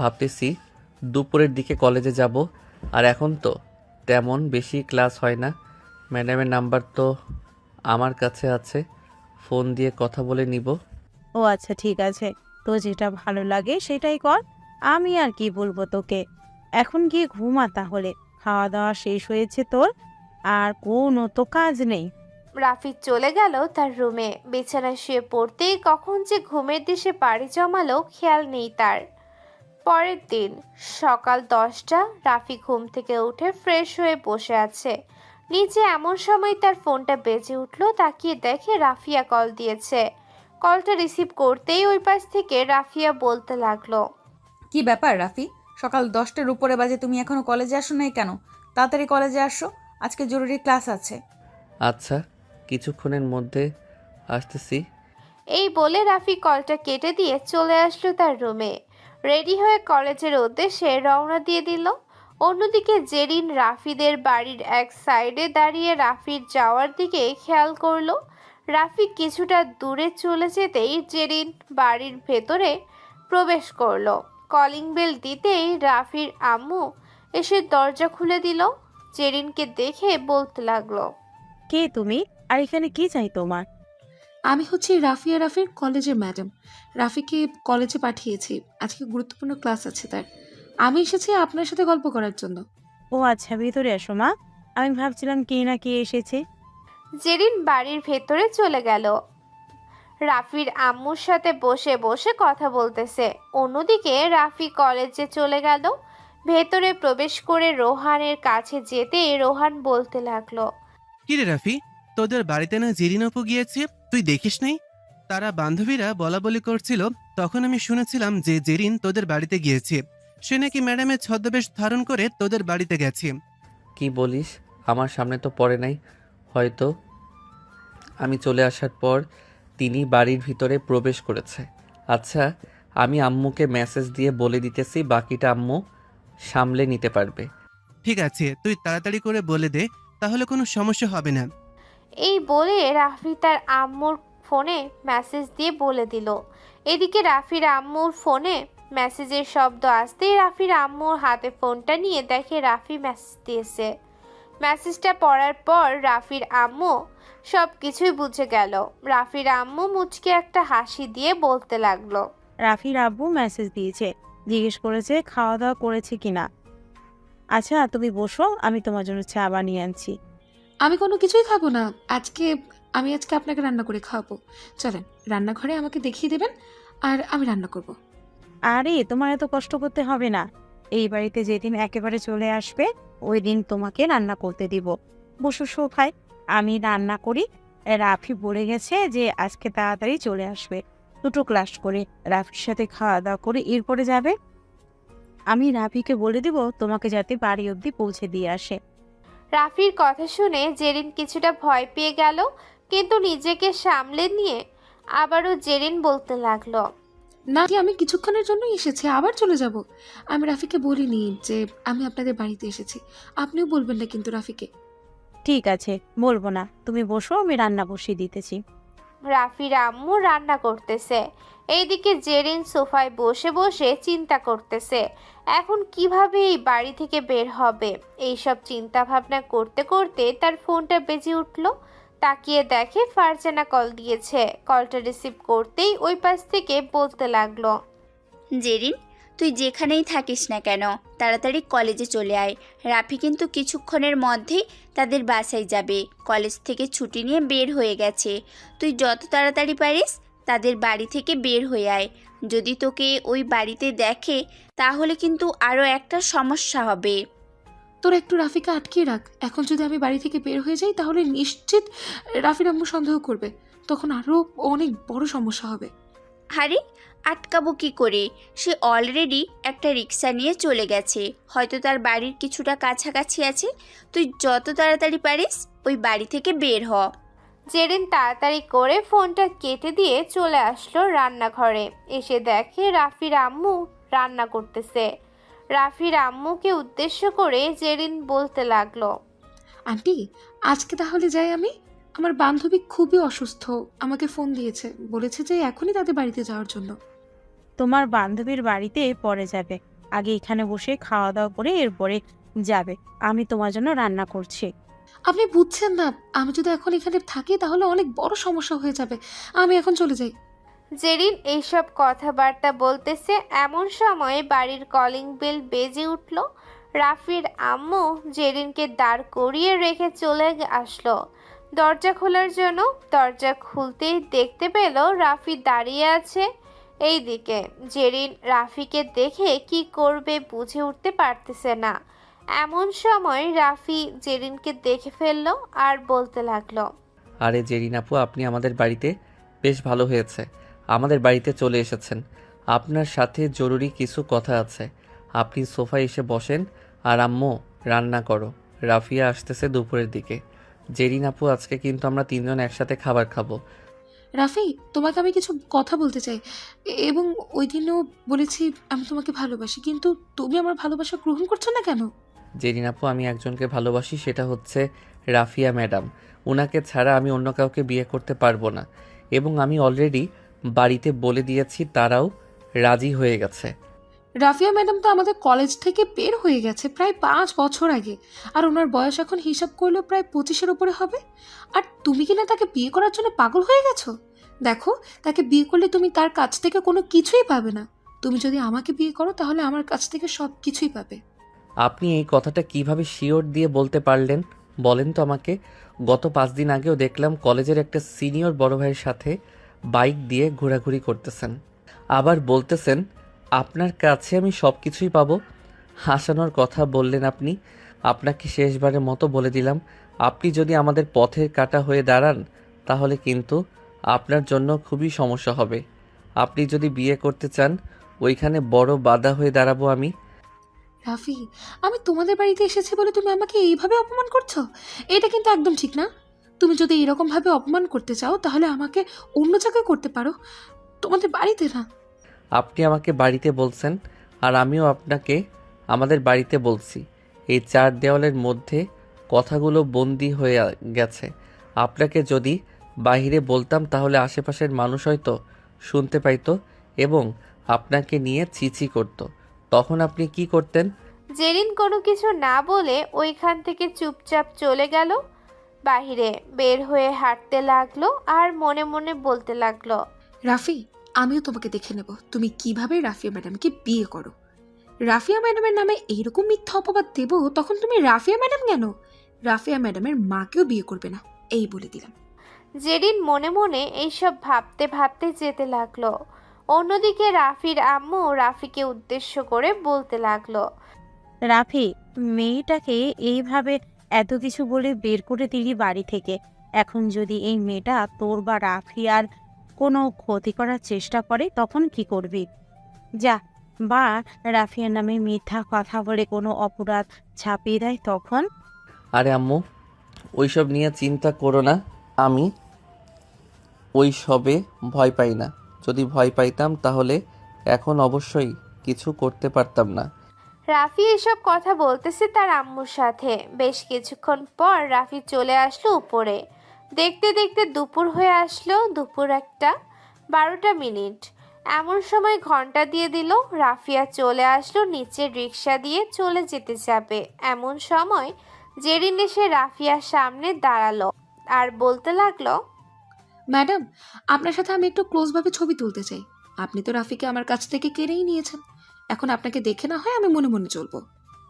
S1: ভাবতেছি দুপুরের দিকে কলেজে যাব। আর এখন তো তেমন বেশি ক্লাস হয় না। ম্যাডামের নাম্বার তো আমার কাছে আছে, ফোন দিয়ে কথা বলে নিব।
S10: ও আচ্ছা, ঠিক আছে, তো যেটা ভালো লাগে সেটাই কর। আমি আর কি বলবো তোকে। এখন গিয়ে ঘুমা তাহলে, খাওয়া দাওয়া শেষ হয়েছে তোর, আর কোনো তো কাজ নেই।
S4: রাফি চলে গেল তার রুমে। বিছানায় শুয়ে পড়তেই কখন যে ঘুমের দেশে পাড়ি জমালো খেয়াল নেই তার। পরের দিন সকাল 10টা, রাফি ঘুম থেকে উঠে ফ্রেশ হয়ে বসে আছে নিচে। এমন সময় তার ফোনটা বেজে উঠলো। তাকিয়ে দেখে রাফিয়া কল দিয়েছে। কলটা রিসিভ করতেই ওই পাশ থেকে রাফিয়া বলতে লাগলো।
S6: কি ব্যাপার রাফি, সকাল 10টার উপরে বাজে, তুমি এখনো কলেজে আসো নাই কেন? তাড়াতাড়ি কলেজে আসো, আজকে জরুরি ক্লাস আছে।
S1: আচ্ছা, কিছুক্ষণের মধ্যে আসতেছি।
S4: এই বলে রাফি কলটা কেটে দিয়ে চলে আসলো তার রুমে। রেডি হয়ে কলেজের উদ্দেশ্যে রওনা দিয়ে দিল। অন্যদিকে জেরিন রাফিদের বাড়ির এক সাইডে দাঁড়িয়ে রাফির যাওয়ার দিকে খেয়াল করলো। রাফি কিছুটা দূরে চলে যেতেই জেরিন বাড়ির ভেতরে প্রবেশ করলো। কলিং বেল দিতেই রাফির আম্মু এসে দরজা খুলে দিল। জেরিনকে দেখে বলতে লাগলো।
S10: কে তুমি, আর এখানে কি চাই তোমার?
S13: আমি হচ্ছি রাফির কলেজের ম্যাডাম। রাফিকে কলেজে পাঠিয়েছি, আজকে গুরুত্বপূর্ণ ক্লাস আছে তার। আমি এসেছি আপনার সাথে গল্প করার জন্য।
S10: ও আচ্ছা, ভিতরে এসো মা। আমি ভাবছিলাম কে না কে এসেছে।
S4: জেরিন বাড়ির ভেতরে চলে গেল। রাফির আম্মুর সাথে বসে বসে কথা বলতেছে। অন্যদিকে রাফি কলেজে চলে গেল। ভেতরে প্রবেশ করে রোহানের কাছে যেতে রোহান বলতে লাগলো।
S14: কিরে রাফি, তোদের বাড়িতে না জেরিন আপু গিয়েছে, তুই দেখিস নাই? তারা বান্ধবীরা বলা বলি করছিল, তখন আমি শুনেছিলাম যে জেরিন তোদের বাড়িতে গিয়েছে। সে নাকি ম্যাডামের ছদ্মবেশ ধারণ করে তোদের বাড়িতে গেছে।
S1: কি বলিস? আমার সামনে তো পড়ে নাই। হয়তো আমি চলে আসার পর তিনি বাড়ির ভিতরে প্রবেশ করেছে। আচ্ছা, আমি আম্মুকে মেসেজ দিয়ে বলে দিতেছি, বাকিটা আম্মু সামলে নিতে পারবে।
S14: ঠিক আছে, তুই তাড়াতাড়ি করে বলে দে, তাহলে কোনো সমস্যা হবে না।
S4: এই বলে রাফি তার আম্মুর ফোনে মেসেজ দিয়ে বলে দিল। এদিকে রাফির আম্মুর ফোনে মেসেজের শব্দ আসতেই রাফির আম্মুর হাতে ফোনটা নিয়ে দেখে রাফি মেসেজ দিয়েছে। মেসেজটা পড়ার পর রাফির আম্মু সব কিছুই বুঝে গেল। রাফির আম্মু মুচকে একটা হাসি দিয়ে বলতে লাগলো।
S10: রাফির আব্বু মেসেজ দিয়েছে, জিজ্ঞেস করেছে খাওয়া দাওয়া করেছে কিনা। আচ্ছা তুমি বসো, আমি তোমার জন্য চা বানিয়ে আনছি।
S13: আমি কোনো কিছুই খাবো না, আজকে আপনাকে রান্না করে খাওয়াবো। চলেন রান্নাঘরে, আমাকে দেখিয়ে দেবেন। আর আমি রান্না করব।
S10: আরে তোমার এত কষ্ট করতে হবে না। এই বাড়িতে যেদিন একেবারে চলে আসবে ওই দিন তোমাকে রান্না করতে দিব। বসো সোফায়, আমি রান্না করি। রাফি বলে গেছে যে আজকে তাড়াতাড়ি চলে আসবে, দুটো ক্লাস করে রাফির সাথে খাওয়া দাওয়া করে এরপরে যাবে। আমি রাফিকে বলে দিব তোমাকে যাতে বাড়ি অবধি পৌঁছে দিয়ে আসে।
S4: রাফির কথা শুনে জেরিন কিছুটা ভয় পেয়ে গেল, কিন্তু নিজেকে সামলে নিয়ে আবারও জেরিন বলতে লাগলো,
S13: না আমি কিছুক্ষণের জন্যই এসেছি, আবার চলে যাব। আমি রাফিকে বলিনি যে আমি আপনাদের বাড়িতে এসেছি। আপনিও বলবেন না কিন্তু রাফিকে।
S10: ঠিক আছে, বলবো না। তুমি বসো, আমি রান্না বসিয়ে দিতেছি।
S4: রাফির আম্মু রান্না করতেছে, এইদিকে জেরিন সোফায় বসে বসে চিন্তা করতেছে এখন কিভাবে এই বাড়ি থেকে বের হবে। এইসব চিন্তা ভাবনা করতে করতে তার ফোনটা বেজে উঠলো। তাকিয়ে দেখে ফারজানা কল দিয়েছে। কলটা রিসিভ করতেই ওই পাশ থেকে বলতে লাগলো,
S15: জেরিন, তুই যেখানেই থাকিস না কেন তাড়াতাড়ি কলেজে চলে আয়। রাফি কিন্তু কিছুক্ষণের মধ্যেই তাদের বাসায় যাবে। কলেজ থেকে ছুটি নিয়ে বের হয়ে গেছে। তুই যত তাড়াতাড়ি পারিস তাদের বাড়ি থেকে বের হয়ে আয়। যদি তোকে ওই বাড়িতে দেখে তাহলে কিন্তু আরও একটা সমস্যা হবে।
S13: তোরা একটু রাফিকে আটকিয়ে রাখ। এখন যদি আমি বাড়ি থেকে বের হয়ে যাই তাহলে নিশ্চিত রাফির আম্মু সন্দেহ করবে, তখন আরও অনেক বড় সমস্যা হবে।
S15: আরে আটকাবো কি করে? সে অলরেডি একটা রিক্সা নিয়ে চলে গেছে, হয়তো তার বাড়ির কিছুটা কাছাকাছি আছে। তুই যত তাড়াতাড়ি পারিস ওই বাড়ি থেকে বের হ।
S4: জেরিন তাড়াতাড়ি করে ফোনটা কেটে দিয়ে চলে আসলো রান্নাঘরে। এসে দেখে রাফির আম্মু রান্না করতেছে। রাফির আম্মুকে উদ্দেশ্য করে জেরিন বলতে লাগলো,
S13: আন্টি, আজকে তাহলে যাই আমি? আমার বান্ধবী খুবই অসুস্থ, আমাকে ফোন দিয়েছে, বলেছে যে এখনই তাদের বাড়িতে যাওয়ার জন্য।
S10: তোমার বান্ধবীর বাড়িতে পরে যাবে, আগে এখানে বসে খাওয়া দাওয়া করে এরপরে যাবে। আমি তোমার জন্য রান্না করছি।
S13: আপনি বুঝছেন না, আমি যদি এখন এখানে থাকি তাহলে অনেক বড় সমস্যা হয়ে যাবে। আমি এখন চলে যাই।
S4: জেরিন এইসব কথাবার্তা বলতেছে এমন সময় বাড়ির কলিং বেল বেজে উঠল। রাফির আম্মু জেরিনকে দাঁড় করিয়ে রেখে চলে আসলো দরজা খোলার জন্য। দরজা খুলতেই দেখতে পেল রাফি দাঁড়িয়ে আছে। এইদিকে জেরিন রাফিকে দেখে কি করবে বুঝে উঠতে পারতেছে না। এমন সময় রাফি জেরিনকে দেখে ফেললো আর বলতে লাগলো,
S1: আরে জেরিন আপু, আপনি আমাদের বাড়িতে, বেশ ভালো হয়েছে আমাদের বাড়িতে চলে এসেছেন। আপনার সাথে জরুরি কিছু কথা আছে। আপনি সোফায় এসে বসেন আর আম্মু রান্না করো। রাফিয়া আসতেছে দুপুরের দিকে। জেরিন আপু, আজকে কিন্তু আমরা তিনজন একসাথে খাবার খাবো।
S13: রাফি, তোমাকে আমি কিছু কথা বলতে চাই, এবং ওই দিনও বলেছি আমি তোমাকে ভালোবাসি, কিন্তু তুমি আমার ভালোবাসা গ্রহণ করছো না কেন?
S1: জেরিন আপু, আমি একজনকে ভালোবাসি, সেটা হচ্ছে রাফিয়া ম্যাডাম। ওনাকে ছাড়া আমি অন্য কাউকে বিয়ে করতে পারবো না, এবং আমি অলরেডি বাড়িতে বলে দিয়েছি, তারাও রাজি হয়ে গেছে।
S13: রাফিয়া ম্যাডাম তো আমাদের কলেজ থেকে বের হয়ে গেছে প্রায় 5 বছর আগে, আর ওনার বয়স এখন হিসাব করলেও প্রায় 25-এর উপরে হবে। আর তুমি কিনা তাকে বিয়ে করার জন্য পাগল হয়ে গেছো? দেখো, তাকে বিয়ে করলে তুমি তার কাছ থেকে কোনো কিছুই পাবে না। তুমি যদি আমাকে বিয়ে করো তাহলে আমার কাছ থেকে সব কিছুই পাবে।
S1: আপনি এই কথাটা কিভাবে শিওর দিয়ে বলতে পারলেন বলেন তো আমাকে? গত 5 দিন আগেও দেখলাম কলেজের একটা সিনিয়র বড় ভাইয়ের সাথে বাইক দিয়ে ঘোরাঘুরি করতেছেন, আবার বলতেছেন আপনার কাছে আমি সব কিছুই পাবো। হাসানোর কথা বললেন আপনি। আপনাকে শেষবারের মতো বলে দিলাম, আপনি যদি আমাদের পথের কাঁটা হয়ে দাঁড়ান তাহলে কিন্তু আপনার জন্য খুবই সমস্যা হবে। আপনি যদি বিয়ে করতে চান ওইখানে বড় বাধা হয়ে দাঁড়াবো আমি।
S13: রাফি, আমি তোমাদের বাড়িতে এসেছি বলে তুমি আমাকে এইভাবে অপমান করছো? এটা কিন্তু একদম ঠিক না। তুমি যদি এরকমভাবে অপমান করতে চাও তাহলে আমাকে অন্য জায়গায় করতে পারো, তোমাদের বাড়িতে না।
S1: আপনি আমাকে বাড়িতে বলছেন আর আমিও আপনাকে আমাদের বাড়িতে বলছি। এই 4 দেওয়ালের মধ্যে কথাগুলো বন্দি হয়ে গেছে। আপনাকে যদি বাইরে বলতাম তাহলে আশেপাশের মানুষ হয়তো শুনতে পাইতো এবং আপনাকে নিয়ে চিচি করত। তখন আপনি কি করতেন?
S4: জেরিন কোনো কিছু না বলে ওইখান থেকে চুপচাপ চলে গেল। বাহিরে বের হয়ে হাঁটতে লাগলো আর মনে মনে বলতে লাগলো,
S13: রাফি, আমিও তোমাকে দেখে নেব তুমি কিভাবে রাফিয়া ম্যাডামকে বিয়ে করো। রাফিয়া ম্যাডামের নামে এইরকম মিথ্যা অপবাদ দেব, তখন তুমি রাফিয়া ম্যাডাম কেন, রাফিয়া ম্যাডামের মাকেও বিয়ে করবে না, এই বলে দিলাম।
S4: জেরিন মনে মনে এইসব ভাবতে ভাবতে যেতে লাগলো। অন্যদিকে রাফির আম্মু রাফিকে উদ্দেশ্য করে বলতে লাগলো,
S10: রাফি, মেয়েটাকে এইভাবে এত কিছু বলে বের করে দিলি বাড়ি থেকে। এখন যদি এই মেয়েটা তোর বা রাফিয়ার কোনো ক্ষতি করার চেষ্টা করে তখন কি করবি? যা, বা রাফিয়ার নামে মিথ্যা কথা বলে কোনো অপরাধ ছাপিয়ে দেয় তখন?
S1: আরে আম্মু, ওইসব নিয়ে চিন্তা করো না। আমি ওই সবে ভয় পাই না। যদি ভয় পাইতাম তাহলে এখন অবশ্যই কিছু করতে পারতাম না।
S4: রাফি এসব কথা বলতেছে তার আম্মুর সাথে। বেশ কিছুক্ষণ পর রাফি চলে আসলো উপরে। দেখতে দেখতে দুপুর হয়ে আসলো, দুপুর 1:12। এমন সময় ঘন্টা দিয়ে দিল। রাফিয়া চলে আসলো নিচের রিক্সা দিয়ে চলে যেতে যাবে। এমন সময় জেরিন এসে রাফিয়ার সামনে দাঁড়ালো আর বলতে লাগলো,
S13: ম্যাডাম, আপনার সাথে আমি একটু ক্লোজভাবে ছবি তুলতে চাই। আপনি তো রাফিকে আমার কাছ থেকে কেড়েই নিয়েছেন। এখন আপনাকে দেখে না হয় আমি মনে মনে চলবো।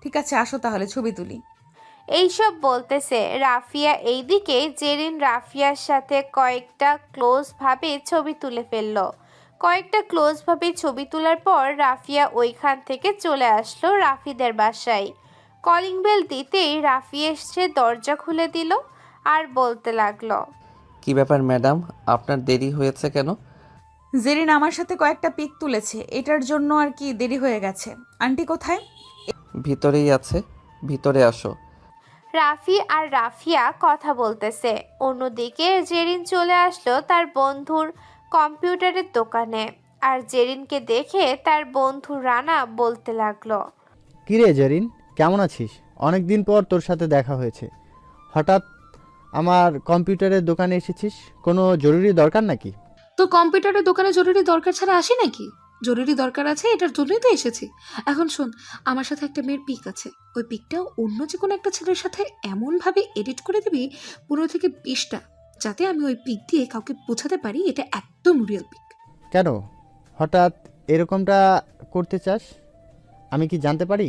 S6: ঠিক আছে, আসো তাহলে ছবি তুলি।
S4: এইসব বলতেছে রাফিয়া। এইদিকে জেরিন রাফিয়ার সাথে কয়েকটা ক্লোজভাবে ছবি তুলে ফেললো। কয়েকটা ক্লোজভাবে ছবি তোলার পর রাফিয়া ওইখান থেকে চলে আসলো রাফিদের বাসায়। কলিং বেল দিতেই রাফি এসে দরজা খুলে দিল আর বলতে লাগলো,
S1: কি ব্যাপার ম্যাডাম, আপনার দেরি হয়েছে কেন?
S6: জেরিন আমার সাথে কয়েকটা পিক তুলেছে, এটার জন্য আর কি দেরি হয়ে গেছে। আন্টি কোথায়?
S1: ভিতরেই আছে, ভিতরে আসো।
S4: রাফি আর রাফিয়া কথা বলতেছে। অন্যদিকে জেরিন চলে আসলো তার বন্ধুর কম্পিউটারের দোকানে। আর জেরিনকে দেখে তার বন্ধু রানা বলতে লাগলো,
S16: কিরে জেরিন, কেমন আছিস? অনেক দিন পর তোর সাথে দেখা হয়েছে। হঠাৎ আমার কম্পিউটারের দোকানে এসেছিস, কোনো জরুরি দরকার নাকি?
S13: তো কম্পিউটারের দোকানে জরুরি দরকার ছাড়া আসি নাকি? জরুরি দরকার আছে, এটার জন্যই তো এসেছি। এখন শোন, আমার সাথে একটা মেয়ের পিক আছে। ওই পিকটাও অন্য যে কোনো একটা ছেলের সাথে এমনভাবে এডিট করে দিবি 15 থেকে 20টা, যাতে আমি ওই পিক দিয়ে কাউকে বোঝাতে পারি এটা একদম রিয়েল পিক।
S16: কেন হঠাৎ এরকমটা করতে চাস, আমি কি জানতে পারি?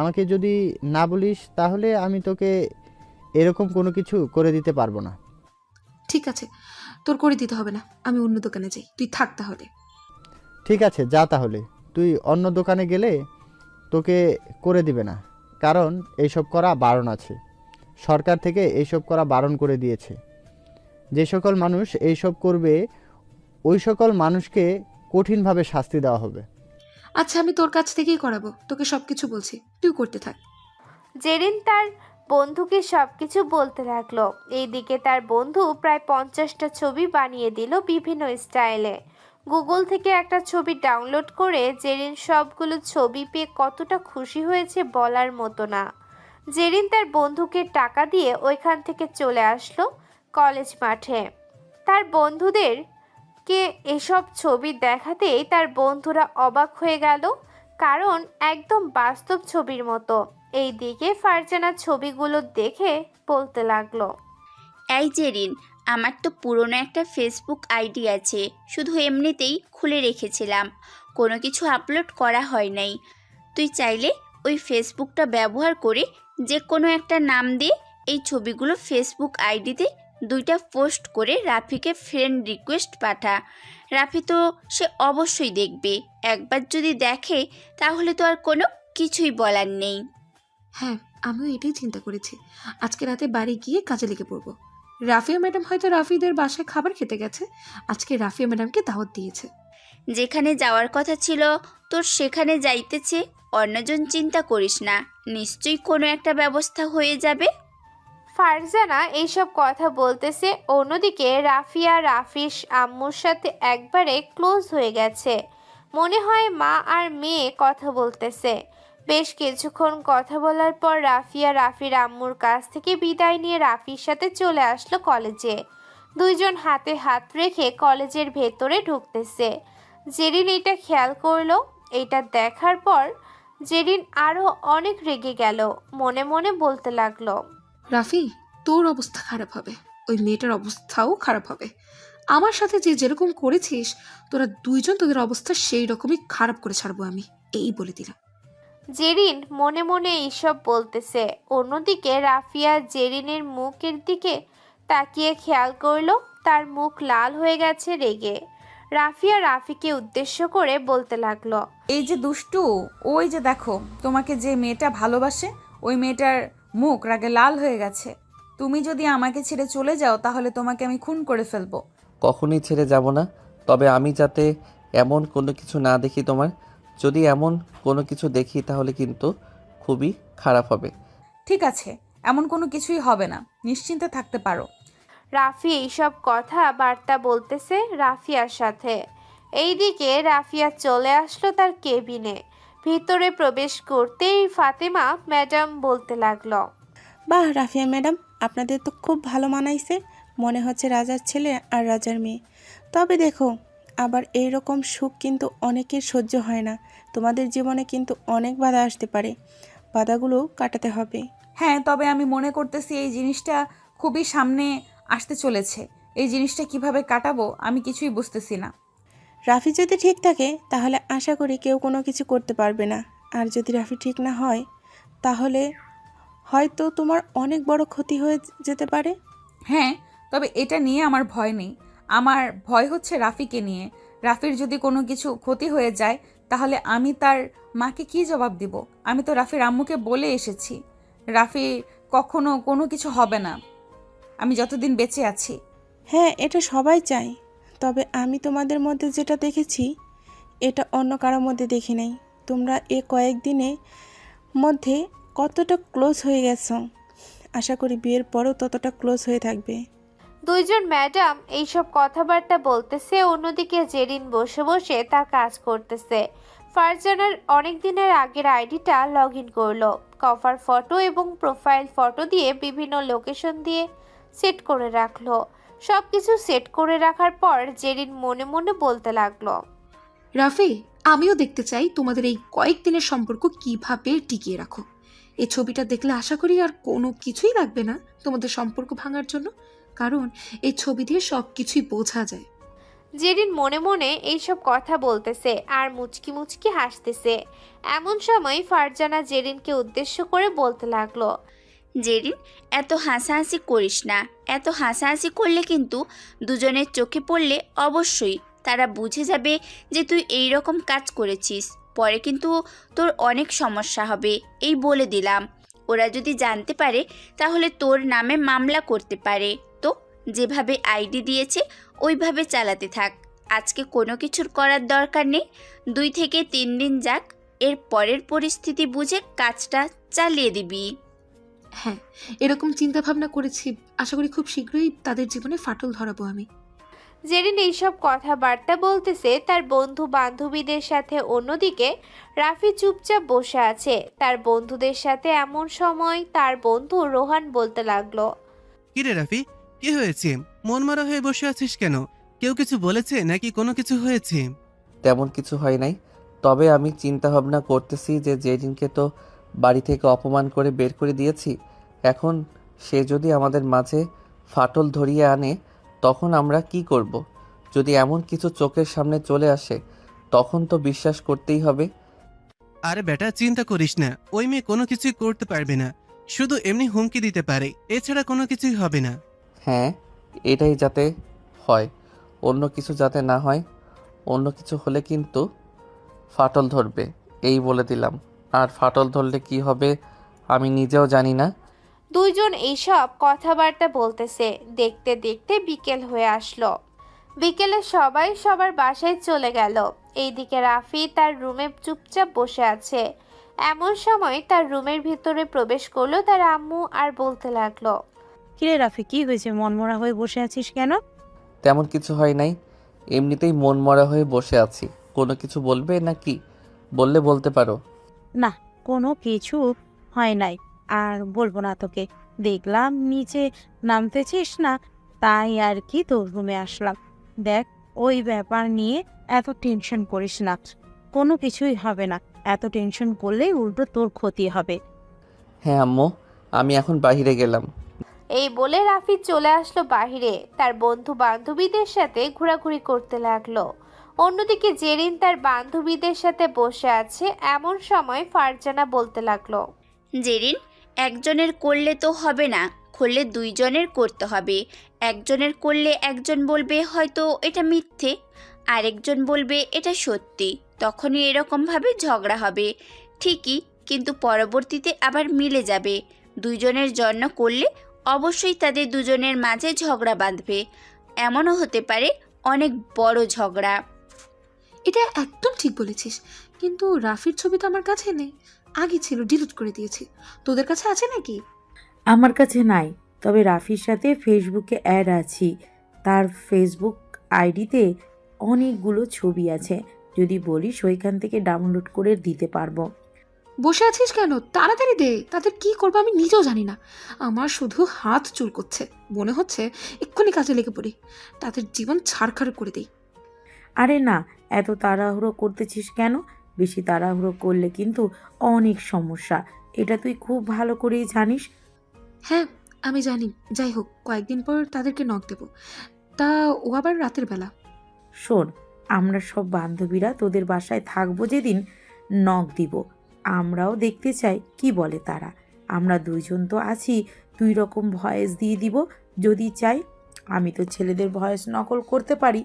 S16: আমাকে যদি না বলিস তাহলে আমি তোকে এরকম কোনো কিছু করে দিতে পারবো না।
S13: ঠিক আছে, তোর করে দিতে হবে না, আমি অন্য দোকানে যাই, তুই থাক তাহলে।
S16: ঠিক আছে, যা তাহলে। তুই অন্য দোকানে গেলে তোকে করে দিবে না, কারণ এইসব করা বারণ আছে। সরকার থেকে এইসব করা বারণ করে দিয়েছে। যে সকল মানুষ এইসব করবে ওই সকল মানুষকে কঠিনভাবে শাস্তি দেওয়া হবে।
S13: আচ্ছা, আমি তোর কাছ থেকেই করাবো, তোকে সব কিছু বলছি, তুই করতে থাক।
S4: জেরিন তার বন্ধুকে সবকিছু বলতে লাগলো। এইদিকে তার বন্ধু প্রায় 50টা ছবি বানিয়ে দিল বিভিন্ন স্টাইলে। গুগল থেকে একটা ছবি ডাউনলোড করে জেরিন সবগুলো ছবি পেয়ে কতটা খুশি হয়েছে বলার মতো না। জেরিন তার বন্ধুকে টাকা দিয়ে ওইখান থেকে চলে আসলো কলেজ মাঠে। তার বন্ধুদেরকে এসব ছবি দেখাতেই তার বন্ধুরা অবাক হয়ে গেল, কারণ একদম বাস্তব ছবির মতো। এইদিকে ফারজানা ছবিগুলো দেখে বলতে লাগলো,
S15: এই জেরিন, আমার তো পুরনো একটা ফেসবুক আইডি আছে, শুধু এমনিতেই খুলে রেখেছিলাম, কোনো কিছু আপলোড করা হয় নাই। তুই চাইলে ওই ফেসবুকটা ব্যবহার করে যে কোনো একটা নাম দিয়ে এই ছবিগুলো ফেসবুক আইডিতে 2টা পোস্ট করে রাফিকে ফ্রেন্ড রিকোয়েস্ট পাঠা। রাফি তো সে অবশ্যই দেখবে। একবার যদি দেখে তাহলে তো আর কোনো কিছুই বলার নেই।
S13: হ্যাঁ, আমিও এটাই চিন্তা করেছি। আজকে রাতে বাড়ি গিয়ে কাজে লেগে পড়বো। রাফিয়া ম্যাডাম হয়তো রাফিদের বাসায় খাবার খেতে গেছে, আজকে রাফিয়া ম্যাডামকে দাওয়াত দিয়েছে।
S15: যেখানে যাওয়ার কথা ছিল তোর সেখানে যাইতেছে, অন্যজন চিন্তা করিস না, নিশ্চয়ই কোনো একটা ব্যবস্থা হয়ে যাবে।
S4: ফারজানা এইসব কথা বলতেছে। অন্যদিকে রাফিয়া রাফির আম্মুর সাথে একবারে ক্লোজ হয়ে গেছে। মনে হয় মা আর মেয়ে কথা বলতেছে। বেশ কিছুক্ষণ কথা বলার পর রাফিয়া রাফির আম্মুর কাছ থেকে বিদায় নিয়ে রাফির সাথে চলে আসলো কলেজে। দুইজন হাতে হাত রেখে কলেজের ভেতরে ঢুকতেছে। জেরিন এটা খেয়াল করলো। এটা দেখার পর জেরিন আরো অনেক রেগে গেল। মনে মনে বলতে লাগলো,
S13: রাফি, তোর অবস্থা খারাপ হবে, ওই মেয়েটার অবস্থাও খারাপ হবে। আমার সাথে যে যেরকম করেছিস, তোরা দুইজন তোদের অবস্থা সেই রকমই খারাপ করে ছাড়বো আমি, এই বলে দিলাম।
S4: জেরিন মনে মনে এইসব বলতেছে। অন্যদিকে রাফিয়া জেরিনের মুখের দিকে তাকিয়ে খেয়াল করলো তার মুখ লাল হয়ে গেছে রেগে। রাফিয়া রাফিকে উদ্দেশ্য করে বলতে লাগলো,
S6: এই যে দুষ্টু, ওই যে দেখো, তোমাকে যে মেয়েটা ভালোবাসে ওই মেয়েটার মুখ রাগে লাল হয়ে গেছে। তুমি যদি আমাকে ছেড়ে চলে যাও তাহলে তোমাকে আমি খুন করে ফেলবো।
S1: কখনোই ছেড়ে যাব না, তবে আমি যাতে এমন কোনো কিছু না দেখি তোমার। যদি এমন কোনো কিছু দেখি তাহলে কিন্তু খুবই খারাপ হবে।
S6: ঠিক আছে, এমন কোনো কিছুই হবে না, নিশ্চিন্তে থাকতে পারো।
S4: রাফি এইসব কথা বার্তা বলতেছে রাফিয়ার সাথে। এইদিকে রাফিয়া চলে আসলো তার কেবিনে। ভিতরে প্রবেশ করতেই ফাতেমা ম্যাডাম বলতে লাগলো,
S9: বাহ রাফিয়া ম্যাডাম, আপনাদের তো খুব ভালো মানাইছে, মনে হচ্ছে রাজার ছেলে আর রাজার মেয়ে। তবে দেখো, আবার এই রকম সুখ কিন্তু অনেকের সহ্য হয় না। তোমাদের জীবনে কিন্তু অনেক বাধা আসতে পারে, বাধাগুলো কাটাতে হবে।
S6: হ্যাঁ, তবে আমি মনে করতেছি এই জিনিসটা খুবই সামনে আসতে চলেছে। এই জিনিসটা কিভাবে কাটাবো আমি কিছুই বুঝতেছি না।
S9: রাফি যদি ঠিক থাকে তাহলে আশা করি কেউ কোনো কিছু করতে পারবে না। আর যদি রাফি ঠিক না হয় তাহলে হয়তো তোমার অনেক বড় ক্ষতি হয়ে যেতে পারে।
S6: হ্যাঁ, তবে এটা নিয়ে আমার ভয় নেই। আমার ভয় হচ্ছে রাফিকে নিয়ে। রাফির যদি কোনো কিছু ক্ষতি হয়ে যায় তাহলে আমি তার মাকে কি জবাব দিব? আমি তো রাফির আম্মুকে বলে এসেছি রাফি কখনো কোনো কিছু হবে না আমি যতদিন বেঁচে আছি।
S9: হ্যাঁ, এটা সবাই চায়, তবে আমি তোমাদের মধ্যে যেটা দেখেছি এটা অন্য কারোর মধ্যে দেখি নাই। তোমরা এ কয়েকদিনের মধ্যে কতটা ক্লোজ হয়ে গেছো, আশা করি বিয়ের পরেও ততটা ক্লোজ হয়ে থাকবে।
S4: দুইজন ম্যাডাম এইসব কথাবার্তা বলতেছে, অন্যদিকে জেরিন বসে বসে তার কাজ করতেছে। ফারজানার অনেক দিনের আগের আইডিটা লগ ইন করলো। কভার ফটো এবং প্রোফাইল ফটো দিয়ে বিভিন্ন লোকেশন দিয়ে সেট করে রাখলো। সব কিছু সেট করে রাখার পর জেরিন মনে মনে বলতে লাগলো,
S13: রাফি, আমিও দেখতে চাই তোমাদের এই কয়েকদিনের সম্পর্ক কিভাবে টিকিয়ে রাখো। এই ছবিটা দেখলে আশা করি আর কোনো কিছুই লাগবে না তোমাদের সম্পর্ক ভাঙার জন্য, কারণ এই ছবি দিয়ে সব কিছুই বোঝা যায়।
S4: জেরিন মনে মনে এইসব কথা বলতেছে আর মুচকি মুচকি হাসতেছে। এমন সময় ফারজানা জেরিনকে উদ্দেশ্য করে বলতে লাগলো,
S15: জেরিন, এত হাসাহাসি করিস না। এত হাসাহাসি করলে কিন্তু দুজনের চোখে পড়লে অবশ্যই তারা বুঝে যাবে যে তুই এই রকম কাজ করেছিস। পরে কিন্তু তোর অনেক সমস্যা হবে, এই বলে দিলাম। ওরা যদি জানতে পারে তাহলে তোর নামে মামলা করতে পারে। তো যেভাবে আইডি দিয়েছে ওইভাবে চালাতে থাক। আজকে কোনো কিছুর করার দরকার নেই, 2 থেকে 3 দিন যাক, এর পরের পরিস্থিতি বুঝে কাজটা চালিয়ে দিবি।
S13: হ্যাঁ, এরকম চিন্তা ভাবনা করেছি, আশা করি খুব শীঘ্রই তাদের জীবনে ফাটল ধরাবো আমি।
S4: জেরিন এইসব কথাবার্তা বলতেছে তার বন্ধু বান্ধবীদের সাথে। অন্যদিকে রাফি চুপচাপ বসে আছে তার বন্ধুদের সাথে। এমন সময় তার বন্ধু রোহান বলতে লাগলো,
S14: কিরে রাফি, কি হয়েছে? মন মারা হয়ে বসে আছিস কেন? কেউ কিছু বলেছে নাকি কোনো কিছু হয়েছে?
S1: তেমন কিছু হয় নাই, তবে আমি চিন্তা ভাবনা করতেছি যে জেরিনকে তো বাড়ি থেকে অপমান করে বের করে দিয়েছি। এখন সে যদি আমাদের মাঝে ফাটল ধরিয়ে আনে তখন আমরা কি করব? যদি এমন কিছু চোখের সামনে চলে আসে তখন তো বিশ্বাস করতেই হবে।
S14: আরে বেটা, চিন্তা করিস না, ওই মেয়ে কোনো কিছুই করতে পারবে না, শুধু এমনি হুমকি দিতে পারে, এছাড়া কোনো কিছুই হবে না।
S1: হ্যাঁ, এটাই যাতে হয়, অন্য কিছু যাতে না হয়। অন্য কিছু হলে কিন্তু ফাটল ধরবে, এই বলে দিলাম। আর ফাটল ধরলে কি হবে আমি নিজেও জানি না।
S4: দুইজন এইসব কথাবার্তা বলতেছে। দেখতে দেখতে বিকেল হয়ে আসলো। বিকেলে সবাই সবার বাসায় চলে গেল। এইদিকে রাফি তার রুমে চুপচাপ বসে আছে। এমন সময় তার রুমের ভিতরে প্রবেশ করলো তার আম্মু আর বলতে লাগলো,
S10: কিরে রাফি, কি হয়েছে? মনমরা হয়ে বসে আছিস কেন?
S1: তেমন কিছু হয় নাই, এমনিতেই মন মরা হয়ে বসে আছি। কোনো কিছু বলবে নাকি? বললে বলতে পারো।
S10: না, কোনো কিছু হয় নাই, আর বলবো না তোকে। দেখলাম নিচে নামতেছিস না, তাই আর কি তোর রুমে আসলাম। দেখ, ওই ব্যাপার নিয়ে এত টেনশন করিস না, কোনো কিছুই হবে না। এত টেনশন করলেই উল্টো তোর ক্ষতি হবে।
S1: হ্যাঁ আম্মু, আমি এখন বাইরে গেলাম।
S4: এই বলে রাফি চলে আসলো বাহিরে। তার বন্ধু বান্ধবীদের সাথে ঘোরাঘুরি করতে লাগলো। অন্যদিকে জেরিন তার বান্ধবীদের সাথে বসে আছে। এমন সময় ফারজানা বলতে লাগলো,
S15: জেরিন, একজনের করলে তো হবে না, করলে 2 জনের করতে হবে। একজনের করলে একজন বলবে হয়তো এটা মিথ্যে, আরেকজন বলবে এটা সত্যি, তখনই এরকমভাবে ঝগড়া হবে ঠিকই, কিন্তু পরবর্তীতে আবার মিলে যাবে। দুইজনের জন্য করলে অবশ্যই তাদের দুজনের মাঝে ঝগড়া বাঁধবে, এমনও হতে পারে অনেক বড় ঝগড়া।
S13: এটা একদম ঠিক বলেছিস, কিন্তু রাফির ছবি তো আমার কাছে নেই। আগে ছিল, ডিলিট করে দিয়েছি। তোদের কাছে আছে নাকি?
S10: আমার কাছে নাই, তবে রাফির সাথে ফেসবুকে অ্যাড আছি। তার ফেসবুক আইডিতে অনেকগুলো ছবি আছে, যদি বলিস ওইখান থেকে ডাউনলোড করে দিতে পারবো।
S13: বসে আছিস কেন? তাড়াতাড়ি দে, তাদের কি করবো আমি নিজেও জানি না। আমার শুধু হাত চুল করছে, মনে হচ্ছে এক্ষুনি কাজে লেগে পড়ি, তাদের জীবন ছাড়খাড় করে দিই।
S10: আরে না, এত তাড়াহুড়ো করতেছিস কেন? বেশি তাড়াহুড়ো করলে কিন্তু অনেক সমস্যা, এটা তুই খুব ভালো করেই জানিস।
S13: হ্যাঁ আমি জানি, যাই হোক কয়েকদিন পর তাদেরকে নক দেব। তা ও আবার রাতের বেলা।
S10: শোন, আমরা সব বান্ধবীরা তোদের বাসায় থাকবো যেদিন, নক দিব। আমরাও দেখতে চাই কি বলে তারা। আমরা দুইজন তো আছি, 2 রকম ভয়েস দিয়ে দিব যদি চাই। আমি তো ছেলেদের ভয়েস নকল করতে পারি।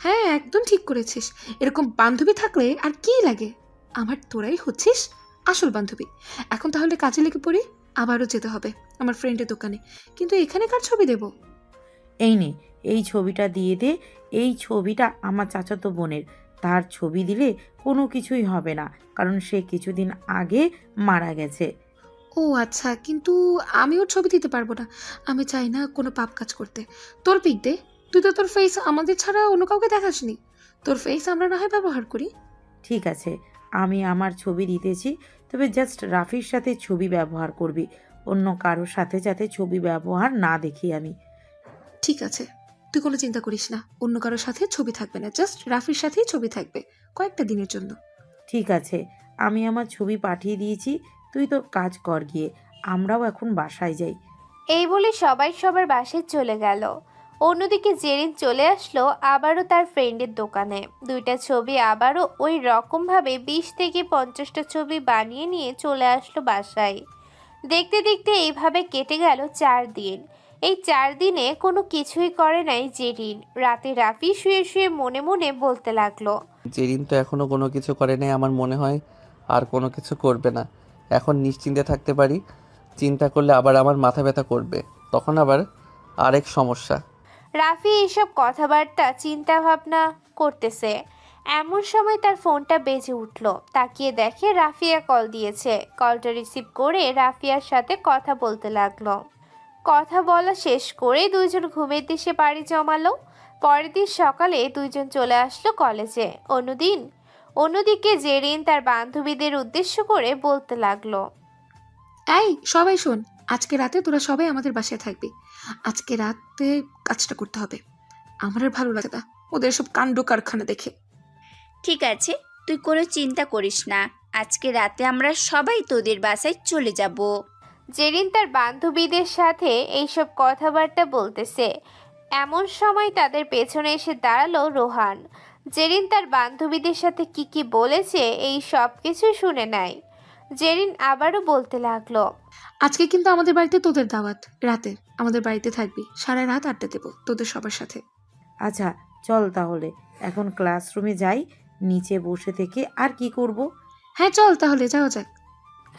S13: হ্যাঁ একদম ঠিক করেছিস, এরকম বান্ধবী থাকলে আর কি লাগে। আমার তোরাই হচ্ছিস আসল বান্ধবী। এখন তাহলে কাজে লেগে পড়ি, আবারও যেতে হবে আমার ফ্রেন্ডের দোকানে। কিন্তু এখানে কার ছবি দেব?
S10: এই নে, এই ছবিটা দিয়ে দে। এই ছবিটা আমার চাচাতো বোনের, তার ছবি দিলে কোনো কিছুই হবে না, কারণ সে কিছুদিন আগে মারা গেছে।
S13: ও আচ্ছা, কিন্তু আমি ওর ছবি দিতে পারবো না। আমি চাই না কোনো পাপ কাজ করতে। তোর পিক দে, তুই তো তোর ফেস আমাদের ছাড়া অন্য কাউকে দেখাসনি। তোর ফেস আমরা না হয় ব্যবহার করি।
S10: ঠিক আছে, আমি আমার ছবি দিতেছি, তবে জাস্ট রাফির সাথে ছবি ব্যবহার করবি, অন্য কারোর সাথে যাতে ছবি ব্যবহার না দেখি আমি।
S13: ঠিক আছে, তুই কোনো চিন্তা করিস না, অন্য কারোর সাথে ছবি থাকবে না, জাস্ট রাফির সাথেই ছবি থাকবে কয়েকটা দিনের জন্য।
S10: ঠিক আছে, আমি আমার ছবি পাঠিয়ে দিয়েছি, তুই তোর কাজ কর গিয়ে, আমরাও এখন বাসায় যাই।
S4: এই বলে সবাই সবার বাসায় চলে গেল। অন্যদিকে জেরিন চলে আসলো আবারও তার ফ্রেন্ডের দোকানে। 2টা ছবি আবারও ওই রকমভাবে 20 থেকে 50টা ছবি বানিয়ে নিয়ে চলে আসলো বাসায়। দেখতে দেখতে এইভাবে কেটে গেল 4 দিন। এই 4 দিনে কোনো কিছুই করে নাই জেরিন। রাতে রাফি শুয়ে শুয়ে মনে মনে বলতে লাগলো,
S1: জেরিন তো এখনো কোনো কিছু করে নাই, আমার মনে হয় আর কোনো কিছু করবে না। এখন নিশ্চিন্তে থাকতে পারি। চিন্তা করলে আবার আমার মাথা ব্যথা করবে, তখন আবার আরেক সমস্যা।
S4: রাফি এইসব কথাবার্তা চিন্তা ভাবনা করতেছে, এমন সময় তার ফোনটা বেজে উঠল। তাকিয়ে দেখে রাফিয়া কল দিয়েছে। কলটা রিসিভ করে রাফিয়ার সাথে কথা বলতে লাগলো। কথা বলা শেষ করে দুইজন ঘুমের দেশে পাড়ি জমালো। পরের দিন সকালে দুইজন চলে আসলো কলেজে। অন্যদিকে জেরিন তার বান্ধবীদের উদ্দেশ্য করে বলতে লাগলো,
S13: এই সবাই শোন, আজকে রাতে তোরা সবাই আমাদের বাসায় থাকবি। আজকে রাতে কাজটা করতে হবে। আমার আর ভালো লাগে না ওদের সব কাণ্ড কারখানা দেখে।
S15: ঠিক আছে, তুই কোনো চিন্তা করিস না, আজকে রাতে আমরা সবাই তোদের বাসায় চলে যাব।
S4: জেরিন তার বান্ধবীদের সাথে এইসব কথাবার্তা বলতেছে। এমন সময় তাদের পেছনে এসে দাঁড়ালো রোহান। জেরিন তার বান্ধবীদের সাথে কি বলেছে এই সব কিছু শুনে নেয়। জেরিন আবারও বলতে লাগলো,
S13: আজকে কিন্তু আমাদের বাড়িতে তোদের দাওয়াত, রাতে আমাদের বাড়িতে থাকবি, সারা রাত আড্ডা দেবো তোদের সবার সাথে।
S10: আচ্ছা চল তাহলে এখন ক্লাসরুমে যাই, নিচে বসে থেকে আর কি করব।
S13: হ্যাঁ চল তাহলে, যাওয়া যাক।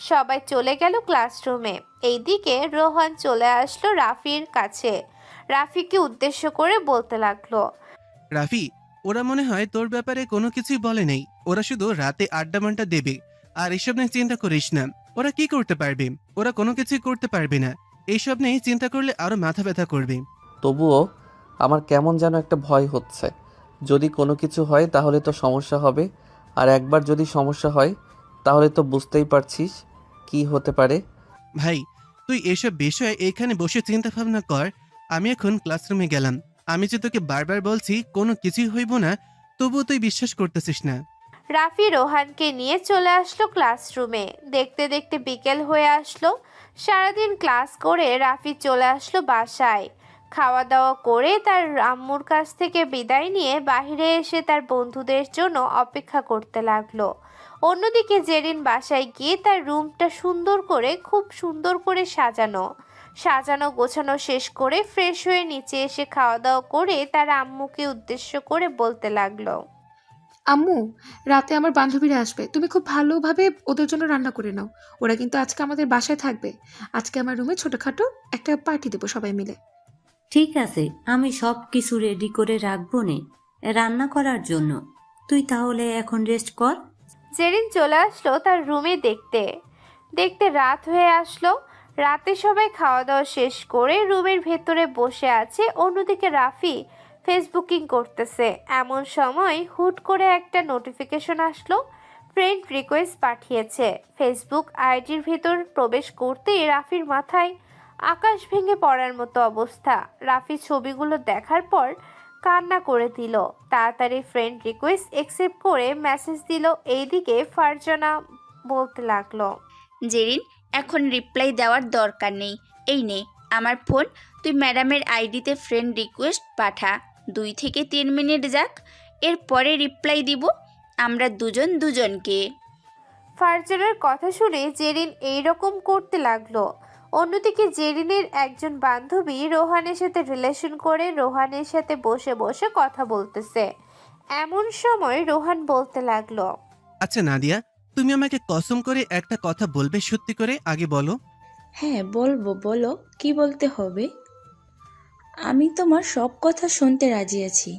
S4: সবাই চলে গেল ক্লাসরুমে। এইদিকে রোহান চলে আসলো রাফির কাছে। রাফিকে উদ্দেশ্য করে বলতে লাগলো,
S14: রাফি, ওরা মনে হয় তোর ব্যাপারে কোনো কিছুই বলে নেই। ওরা শুধু রাতে আড্ডা মাড্ডা দেবে, আর এসব নিয়ে চিন্তা করিস না। ওরা কি করতে পারবে? ওরা কোনো কিছুই করতে পারবে না। এইসব নিয়ে চিন্তা করলে আরো মাথা ব্যথা করবে।
S1: তবুও আমার কেমন যেন একটা ভয় হচ্ছে। যদি কোনো কিছু হয় তাহলে তো সমস্যা হবে, আর একবার যদি সমস্যা হয় তাহলে তো বুঝতেই পারছিস কি হতে পারে।
S14: ভাই, তুই এসব বিষয়ে এখানে বসে চিন্তা ভাবনা কর। আমি এখন ক্লাসরুমে গেলাম। আমি যে তোকে বারবার বলছি কোনো কিছুই হইব না, তবুও তুই বিশ্বাস করতেছিস না।
S4: রাফি রোহানকে নিয়ে চলে আসলো ক্লাসরুমে। দেখতে দেখতে বিকেল হয়ে আসলো। সারাদিন ক্লাস করে রাফি চলে আসলো বাসায়। খাওয়া দাওয়া করে তার আম্মুর কাছ থেকে বিদায় নিয়ে বাইরে এসে তার বন্ধুদের জন্য অপেক্ষা করতে লাগলো। অন্যদিকে জেরিন বাসায় গিয়ে তার রুমটা খুব সুন্দর করে সাজানো। সাজানো গোছানো শেষ করে ফ্রেশ হয়ে নিচে এসে খাওয়া দাওয়া করে তার আম্মুকে উদ্দেশ্য করে বলতে লাগলো।
S13: আম্মু, রাতে আমার বান্ধবীরা আসবে, তুমি খুব ভালোভাবে ওদের জন্য রান্না করে নাও। ওরা কিন্তু আজকে আমাদের বাসায় থাকবে। আজকে আমার রুমে ছোটখাটো একটা পার্টি দেবো সবাই মিলে।
S17: ঠিক আছে, আমি সব কিছু রেডি করে রাখবো নে রান্না করার জন্য। তুই তাহলে এখন রেস্ট কর।
S4: জেরিন চলে আসলো তার রুমে দেখতে দেখতে রাত হয়ে আসলো। রাতে সবাই খাওয়া দাওয়া শেষ করে রুমের ভেতরে বসে আছে। অন্যদিকে রাফি ফেসবুকিং করতেছে। এমন সময় হুট করে একটা নোটিফিকেশন আসলো, ফ্রেন্ড রিকোয়েস্ট পাঠিয়েছে। ফেসবুক আইডির ভেতর প্রবেশ করতেই রাফির মাথায় আকাশ ভেঙে পড়ার মতো অবস্থা। রাফি ছবিগুলো দেখার পর কান্না করে দিল। তাড়াতাড়ি ফ্রেন্ড রিকোয়েস্ট অ্যাকসেপ্ট করে মেসেজ দিল। এইদিকে ফারজানা বলতে লাগলো,
S15: জেরিন, এখন রিপ্লাই দেওয়ার দরকার নেই। এই নে আমার ফোন, তুই ম্যাডামের আইডিতে ফ্রেন্ড রিকোয়েস্ট পাঠা। 2 থেকে 3 মিনিট যাক, এরপরে রিপ্লাই দিব আমরা দুজন দুজনকে।
S4: ফারজানার কথা শুনে জেরিন এইরকম করতে লাগলো। অন্যদিকে জেরিনের একজন বান্ধবী রোহানের সাথে রিলেশন করে রোহানের সাথে বসে বসে কথা বলতেছে। এমন সময় রোহান বলতে লাগলো,
S14: আচ্ছা নাদিয়া, তুমি আমাকে কসম করে একটা কথা বলবে সত্যি করে, আগে বলো।
S18: হ্যাঁ বলবো, বলো কি বলতে হবে। আমি তোমার সব কথা শুনতে রাজি আছি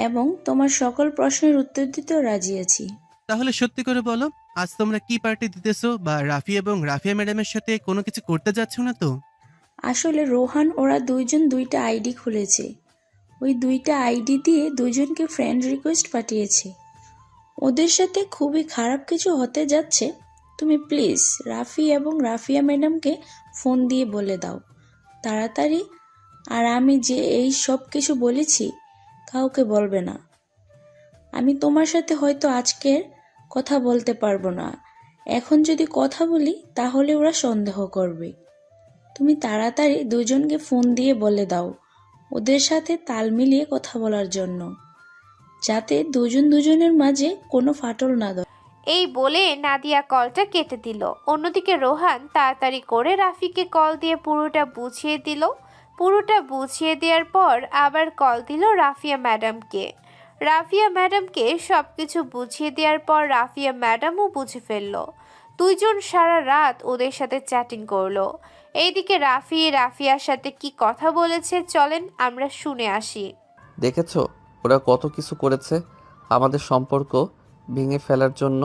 S18: এবং তোমার সকল প্রশ্নের উত্তর দিতেও রাজি আছি।
S14: তাহলে সত্যি করে বলো, আজ তোমরা কি পার্টি দিতেছো, বা রাফি এবং রাফিয়া ম্যাডামের সাথে কোনো কিছু করতে যাচ্ছ না তো?
S18: আসলে রোহান ওরা দুইজন 2টা আইডি খুলেছে। ওই 2টা আইডি দিয়ে দুজনকে ফ্রেন্ড রিকোয়েস্ট পাঠিয়েছে। ওদের সাথে খুবই খারাপ কিছু হতে যাচ্ছে। তুমি প্লিজ রাফি এবং রাফিয়া ম্যাডামকে ফোন দিয়ে বলে দাও তাড়াতাড়ি। আর আমি যে এই সব কিছু বলেছি কাউকে বলবে না। আমি তোমার সাথে হয়তো আজকের কথা বলতে পারবো না। এখন যদি কথা বলি তাহলে ওরা সন্দেহ করবে। তুমি তাড়াতাড়ি দুজনকে ফোন দিয়ে বলে দাও ওদের সাথে তাল মিলিয়ে কথা বলার জন্য, যাতে দুজন দুজনের মাঝে কোনো ফাটল না দেয়।
S4: এই বলে নাদিয়া কলটা কেটে দিল। অন্যদিকে রোহান তাড়াতাড়ি করে রাফিকে কল দিয়ে পুরোটা বুঝিয়ে দিল। পুরোটা বুঝিয়ে দেওয়ার পর আবার কল দিল রাফিয়া ম্যাডামকে। রাফিয়া ম্যাডামকে সব কিছু বুঝিয়ে দেওয়ার পর রাফিয়া ম্যাডামও বুঝে ফেললো। দুইজন সারা রাত ওদের সাথে চ্যাটিং করলো। এইদিকে রাফি রাফিয়ার সাথে কি কথা বলেছে চলেন আমরা শুনে আসি।
S1: দেখেছো ওরা কত কিছু করেছে আমাদের সম্পর্ক ভেঙে ফেলার জন্য।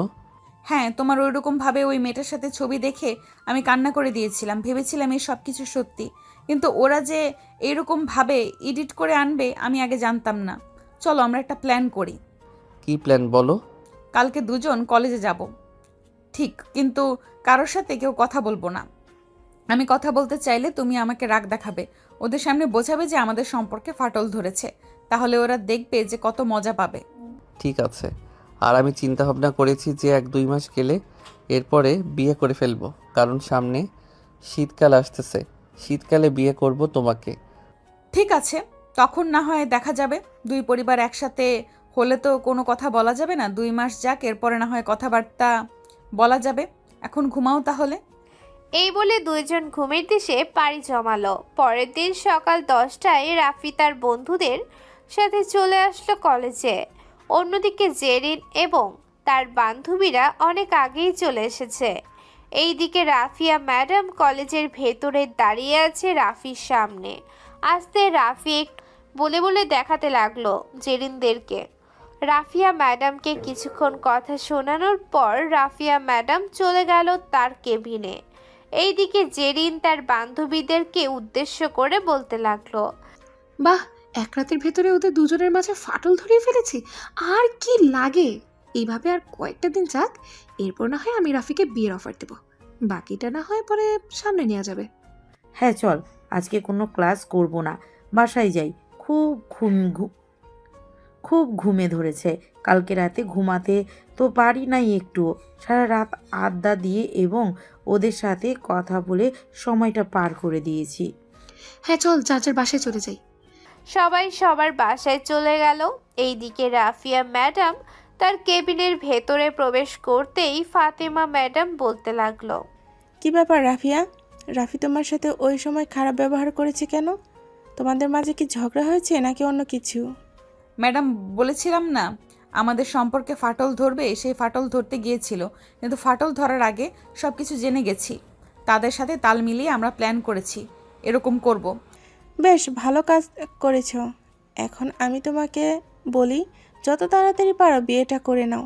S6: হ্যাঁ, তোমার ওইরকমভাবে ওই মেয়েটার সাথে ছবি দেখে আমি কান্না করে দিয়েছিলাম। ভেবেছিলাম এই সব কিছু সত্যি, কিন্তু ওরা যে এইরকমভাবে এডিট করে আনবে আমি আগে জানতাম না। চলো আমরা একটা প্ল্যান করি।
S1: কি প্ল্যান বলো?
S6: কালকে দুজন কলেজে যাব, ঠিক, কিন্তু কারোর সাথে কেউ কথা বলবো না। আমি কথা বলতে চাইলে তুমি আমাকে রাগ দেখাবে, ওদের সামনে বোঝাবে যে আমাদের সম্পর্কে ফাটল ধরেছে। তাহলে ওরা দেখবে যে কত মজা পাবে।
S1: ঠিক আছে, আর আমি চিন্তা ভাবনা করেছি যে 1-2 মাস গেলে এরপরে বিয়ে করে ফেলবো, কারণ সামনে শীতকাল আসতেছে। শীতকালে বিয়ে করব তোমাকে।
S6: ঠিক আছে, তখন না হয় দেখা যাবে। দুই পরিবার একসাথে হলে তো কোনো কথা বলা যাবে না। 2 মাস যাক, এরপরে না হয় কথাবার্তা বলা যাবে। এখন ঘুমাও তাহলে।
S4: এই বলে দুইজন ঘুমের দেশে পাড়ি জমালো। পরের দিন সকাল 10টায় রাফি তার বন্ধুদের সাথে চলে আসলো কলেজে। অন্যদিকে জেরিন এবং তার বান্ধবীরা অনেক আগেই চলে এসেছে। এইদিকে রাফিয়া ম্যাডাম কলেজের ভেতরে দাঁড়িয়ে আছে রাফির সামনে। আস্তে রাফি বলে বলে দেখাতে লাগলো জেরিনদেরকে। রাফিয়া ম্যাডামকে কিছুক্ষণ কথা শোনানোর পর রাফিয়া ম্যাডাম চলে গেল তার কেবিনে। এইদিকে জেরিন তার বান্ধবীদেরকে উদ্দেশ্য করে বলতে লাগলো,
S13: বাহ, এক রাতের ভেতরে ওদের দুজনের মাঝে ফাটল ধরিয়ে ফেলেছি। আর কি লাগে, এইভাবে আর কয়েকটা দিন যাক, এরপর না হয় আমি রাফিকে বিয়ের অফার দেব। বাকিটা না হয় পরে সামনে নেওয়া যাবে।
S19: হ্যাঁ চল, আজকে কোনো ক্লাস করব না, বাসায় যাই। খুব ঘুমে ধরেছে। কালকে রাতে ঘুমাতে তো পারি নাই একটু। সারা রাত আড্ডা দিয়ে এবং ওদের সাথে কথা বলে সময়টা পার করে দিয়েছি।
S13: হ্যাঁ চল, চাচার বাসায় চলে যাই।
S4: সবাই সবার বাসায় চলে গেল। এইদিকে রাফিয়া ম্যাডাম তার কেবিনের ভেতরে প্রবেশ করতেই ফাতেমা ম্যাডাম বলতে লাগলো,
S9: কি ব্যাপার রাফিয়া, রাফি তোমার সাথে ওই সময় খারাপ ব্যবহার করেছে কেন? তোমাদের মাঝে কি ঝগড়া হয়েছে নাকি অন্য কিছু?
S6: ম্যাডাম, বলেছিলাম না আমাদের সম্পর্কে ফাটল ধরবে, সেই ফাটল ধরতে গিয়েছিল, কিন্তু ফাটল ধরার আগে সব কিছু জেনে গেছি। তাদের সাথে তাল মিলিয়ে আমরা প্ল্যান করেছি এরকম করব।
S9: বেশ ভালো কাজ করেছ। এখন আমি তোমাকে বলি, যত তাড়াতাড়ি পারো বিয়েটা করে নাও।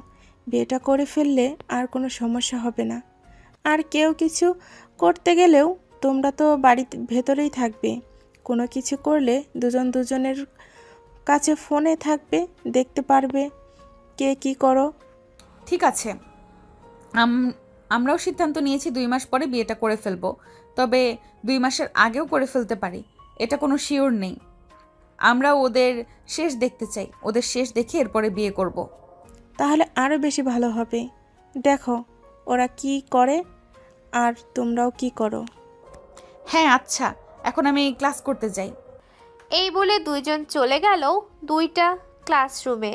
S9: বিয়েটা করে ফেললে আর কোনো সমস্যা হবে না। আর কেউ কিছু করতে গেলেও তোমরা তো বাড়ির ভেতরেই থাকবে। কোনো কিছু করলে দুজন দুজনের কাছে ফোনে থাকবে, দেখতে পারবে কে কি করো।
S6: ঠিক আছে, আমরাও সিদ্ধান্ত নিয়েছি 2 মাস পরে বিয়েটা করে ফেলবো, তবে 2 মাসের আগেও করে ফেলতে পারি, এটা কোনো শিওর নেই। আমরা ওদের শেষ দেখতে চাই, ওদের শেষ দেখে এরপরে বিয়ে করব।
S9: তাহলে আরও বেশি ভালো হবে। দেখো ওরা কি করে আর তোমরাও কি করো।
S6: হ্যাঁ আচ্ছা, এখন আমি ক্লাস করতে যাই।
S4: এই বলে দুইজন চলে গেল দুইটা ক্লাসরুমে।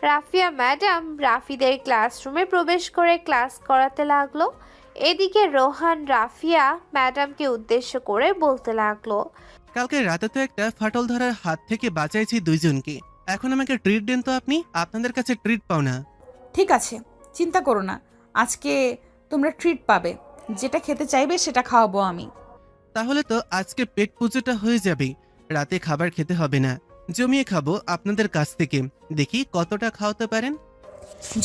S4: রাফিয়া ম্যাডাম রাফিদের ক্লাসরুমে প্রবেশ করে ক্লাস করাতে লাগলো। এদিকে রোহান রাফিয়া ম্যাডামকে উদ্দেশ্য করে বলতে লাগলো,
S14: কালকে রাতে তো একটা ফাটল ধরার হাত থেকে বাঁচাইছি দুইজনকে। এখন আমাকে ট্রিট দেন তো আপনি, আপনাদের কাছে ট্রিট পাও না।
S6: ঠিক আছে, চিন্তা করো না, আজকে তোমরা ট্রিট পাবে, যেটা খেতে চাইবে সেটা খাওয়াবো আমি।
S14: তাহলে তো আজকে পেট পুজোটা হয়ে যাবে, রাতে খাবার খেতে হবে না, জমিয়ে খাবো আপনাদের কাছ থেকে। দেখি কতটা খাওয়াতে পারেন।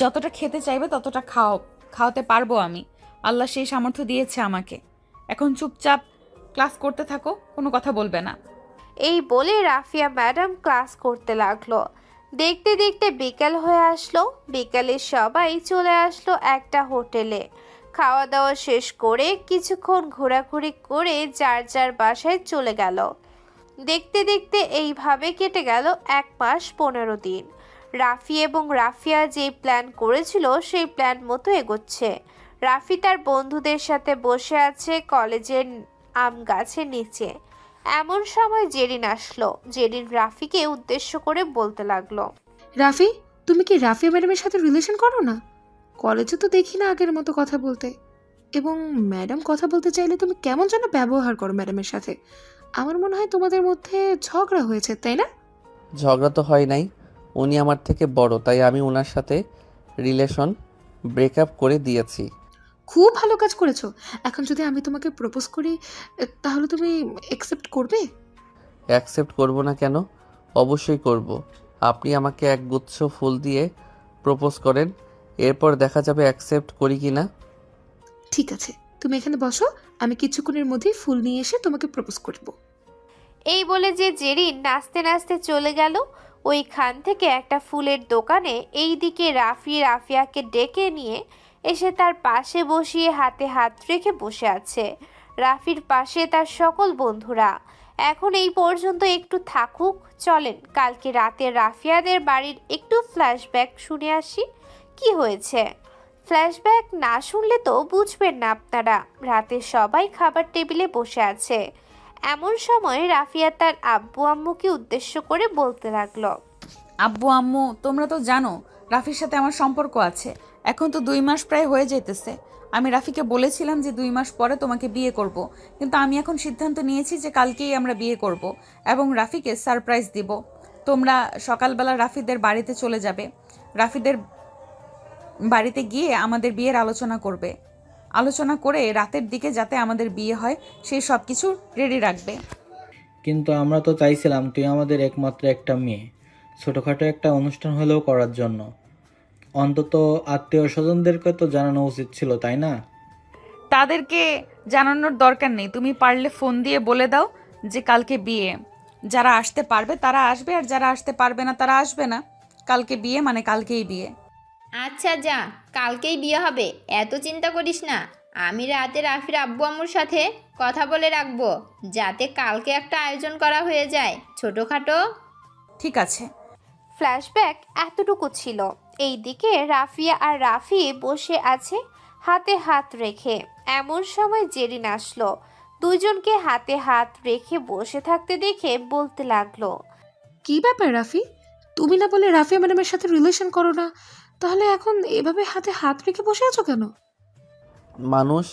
S6: যতটা খেতে চাইবে ততটা খাওয়াতে পারবো আমি, আল্লাহ সেই সামর্থ্য দিয়েছে আমাকে। এখন চুপচাপ ক্লাস করতে থাকো, কোনো কথা বলবে না।
S4: এই বলে রাফিয়া ম্যাডাম ক্লাস করতে লাগলো। দেখতে দেখতে বিকেল হয়ে আসলো। বিকালে সবাই চলে আসলো একটা হোটেলে। খাওয়া দাওয়া শেষ করে কিছুক্ষণ ঘোরাঘুরি করে যার যার বাসায় চলে গেল। দেখতে দেখতে এইভাবে কেটে গেল 1 মাস 15 দিন। রাফি এবং রাফিয়া যে প্ল্যান করেছিল সেই প্ল্যান মতো এগোচ্ছে। রাফি তার বন্ধুদের সাথে বসে আছে কলেজের আম গাছের নিচে। এমন সময় জেরিন আসলো। জেরিন রাফিকে উদ্দেশ্য করে বলতে লাগলো,
S13: রাফি, তুমি কি রাফিয়া ম্যাডামের সাথে রিলেশন করো না? কলেজে তো দেখি না আগের মতো কথা বলতে, এবং ম্যাডাম কথা বলতে চাইলে তুমি কেমন যেন ব্যবহার করো ম্যাডামের সাথে। আমার মনে হয় তোমাদের মধ্যে ঝগড়া হয়েছে, তাই না?
S1: ঝগড়া তো হয় নাই, উনি আমার থেকে বড়, তাই আমি ওনার সাথে রিলেশন ব্রেকআপ করে দিয়েছি।
S13: খুব ভালো কাজ করেছো। এখন যদি আমি তোমাকে প্রপোজ করি তাহলে তুমি অ্যাকসেপ্ট করবে?
S1: অ্যাকসেপ্ট করব না কেন? অবশ্যই করব। আপনি আমাকে এক গুচ্ছ ফুল দিয়ে প্রপোজ করেন, এরপর দেখা যাবে অ্যাকসেপ্ট করি কি না।
S13: ঠিক আছে, তুমি এখানে বসো, আমি কিছুক্ষণের মধ্যেই ফুল নিয়ে এসে তোমাকে প্রপোজ করব।
S4: এই বলে যে জেরিন নাচতে নাচতে চলে গেল ওইখান থেকে একটা ফুলের দোকানে। এইদিকে রাফি রাফিয়াকে ডেকে নিয়ে এসে তার পাশে বসিয়ে হাতে হাত রেখে বসে আছে। রাফির পাশে তার সকল বন্ধুরা। এখন এই পর্যন্ত একটু থাকুক, চলেন কালকে রাতে রাফিয়াদের বাড়ির একটু ফ্ল্যাশব্যাক শুনে আসি। কি হয়েছে? ফ্ল্যাশব্যাক না শুনলে তো বুঝবেন না আপনারা। রাতে সবাই খাবার টেবিলে বসে আছে। এমন সময় রাফিয়া তার আব্বু আম্মুকে উদ্দেশ্য করে বলতে লাগলো,
S6: আব্বু আম্মু, তোমরা তো জানো রাফির সাথে আমার সম্পর্ক আছে। এখন তো 2 মাস প্রায় হয়ে যেতেছে। আমি রাফিকে বলেছিলাম যে 2 মাস পরে তোমাকে বিয়ে করব, কিন্তু আমি এখন সিদ্ধান্ত নিয়েছি যে কালকেই আমরা বিয়ে করব এবং রাফিকে সারপ্রাইজ দিব। তোমরা সকালবেলা রাফিদের বাড়িতে চলে যাবে। রাফিদের বাড়িতে গিয়ে আমাদের বিয়ের আলোচনা করবে। আলোচনা করে রাতের দিকে যাতে আমাদের বিয়ে হয় সেই সব কিছু রেডি রাখবে।
S20: কিন্তু আমরা তো চাইছিলাম তুই আমাদের একমাত্র একটা মেয়ে, ছোটোখাটো একটা অনুষ্ঠান হলেও করার জন্য। অন্তত আত্মীয় স্বজনদেরকে তো জানানো উচিত ছিল, তাই না?
S6: তাদেরকে জানানোর দরকার নেই, তুমি পারলে ফোন দিয়ে বলে দাও যে কালকে বিয়ে। যারা আসতে পারবে তারা আসবে, আর যারা আসতে পারবে না তারা আসবে না। কালকে বিয়ে মানে কালকেই বিয়ে।
S11: আচ্ছা যা, কালকেই বিয়ে হবে, এত চিন্তা করিস না। আমি রাতে রাফির আব্বু আম্মুর সাথে কথা বলে রাখবো, যাতে কালকে একটা আয়োজন করা হয়ে যায় ছোটোখাটো।
S6: ঠিক আছে।
S4: ফ্ল্যাশব্যাক এতটুকু ছিল। এইদিকে রাফিয়া আর রাফি বসে আছে হাতে হাত রেখে। এমন সময় জেরিন আসলো। দুইজনকে হাতে হাত রেখে বসে থাকতে দেখে বলতে লাগলো,
S13: কি ব্যাপার রাফি, তুমি না বলে রাফিয়া ম্যাডামের সাথে রিলেশন করো না, তাহলে এখন এভাবে হাতে হাত রেখে বসে আছো কেন?
S1: মানুষ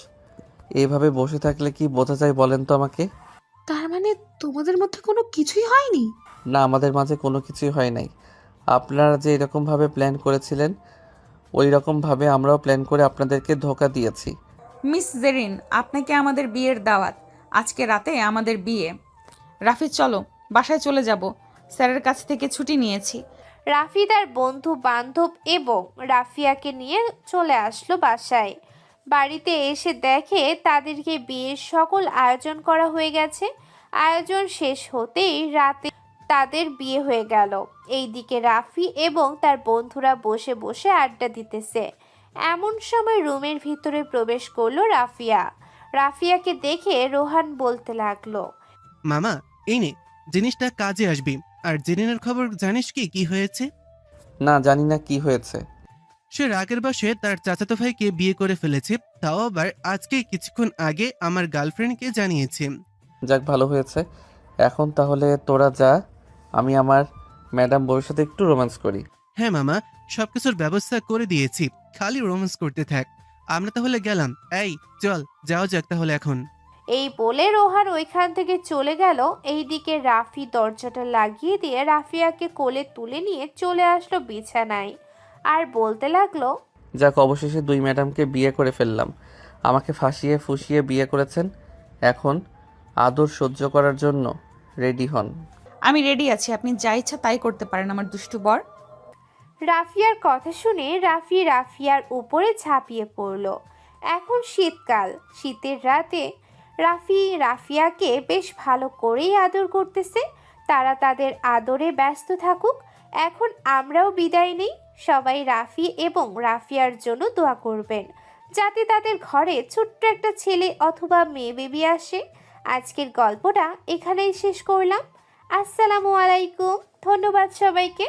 S1: এইভাবে বসে থাকলে কি বোঝা যায় বলেন তো আমাকে?
S13: তার মানে তোমাদের মধ্যে কোনো কিছুই হয়নি?
S1: না, আমাদের মাঝে কোনো কিছুই হয় নাই। আপনারা যে এরকমভাবে প্ল্যান করেছিলেন ওই রকমভাবে আমরাও প্ল্যান করে আপনাদেরকে ধোঁকা দিয়েছি।
S6: মিস জেরিন, আপনাকে আমাদের বিয়ের দাওয়াত। আজকে রাতে আমাদের বিয়ে। রাফি চলো, বাসায় চলে যাব। স্যারের কাছ থেকে ছুটি নিয়েছি।
S4: রাফি তার বন্ধু বান্ধব এবং রাফিয়াকে নিয়ে চলে আসলো বাসায়। বাড়িতে এসে দেখে তাদেরকে বিয়ের সকল আয়োজন করা হয়ে গেছে। আয়োজন শেষ হতেই রাতে তাদের বিয়ে হয়ে গেল। এইদিকে রাফি এবং তার বন্ধুরা বসে বসে আড্ডা দিতেছে। এমন সময় রুমের ভিতরে প্রবেশ করলো রাফিয়া। রাফিয়াকে দেখে রোহান বলতে লাগলো,
S14: মামা এই নে, জিনিসটা কাজে আসবে। আর জেরিনের খবর জানিস কি কি হয়েছে?
S1: না, জানি না কি হয়েছে।
S14: সে রাগের বশে তার চাচাতো ভাইকে বিয়ে করে ফেলেছে, তাও আবার আজকে কিছুক্ষণ আগে আমার গার্লফ্রেন্ডকে জানিয়েছে।
S1: যাক, ভালো হয়েছে। এখন তাহলে তোরা যা, আমি আমার ম্যাডাম বউয়ের সাথে একটু রোম্যান্স করি।
S14: হ্যাঁ মামা, সবকিছুর ব্যবস্থা করে দিয়েছি, খালি রোম্যান্স করতে থাক। আমরা তাহলে গেলাম। এই চল, যাও যাক তাহলে এখন।
S4: এই বলে রোহান ওইখান থেকে চলে গেল। এইদিকে রাফি দরজাটা লাগিয়ে দিয়ে রাফিয়াকে কোলে তুলে নিয়ে চলে আসলো বিছানায় আর বলতে লাগলো,
S1: যাক, অবশেষে দুই ম্যাডামকে বিয়ে করে ফেললাম। আমাকে ফাঁসিয়ে ফুসিয়ে বিয়ে করেছেন, এখন আদর সহ্য করার জন্য রেডি হন।
S6: আমি রেডি আছি, আপনি যা ইচ্ছা তাই করতে পারেন আমার দুষ্টু বর।
S4: রাফিয়ার কথা শুনে রাফিয়ার উপরে ঝাঁপিয়ে পড়ল। এখন শীতকাল, শীতের রাতে রাফিয়াকে বেশ ভালো করেই আদর করতেছে। তারা তাদের আদরে ব্যস্ত থাকুক। এখন আমরাও বিদায় নেই। সবাই রাফি এবং রাফিয়ার জন্য দোয়া করবেন যাতে তাদের ঘরে ছোট্ট একটা ছেলে অথবা মেয়ে বেবি আসে। আজকের গল্পটা এখানেই শেষ করলাম। আসসালামু আলাইকুম। ধন্যবাদ সবাইকে।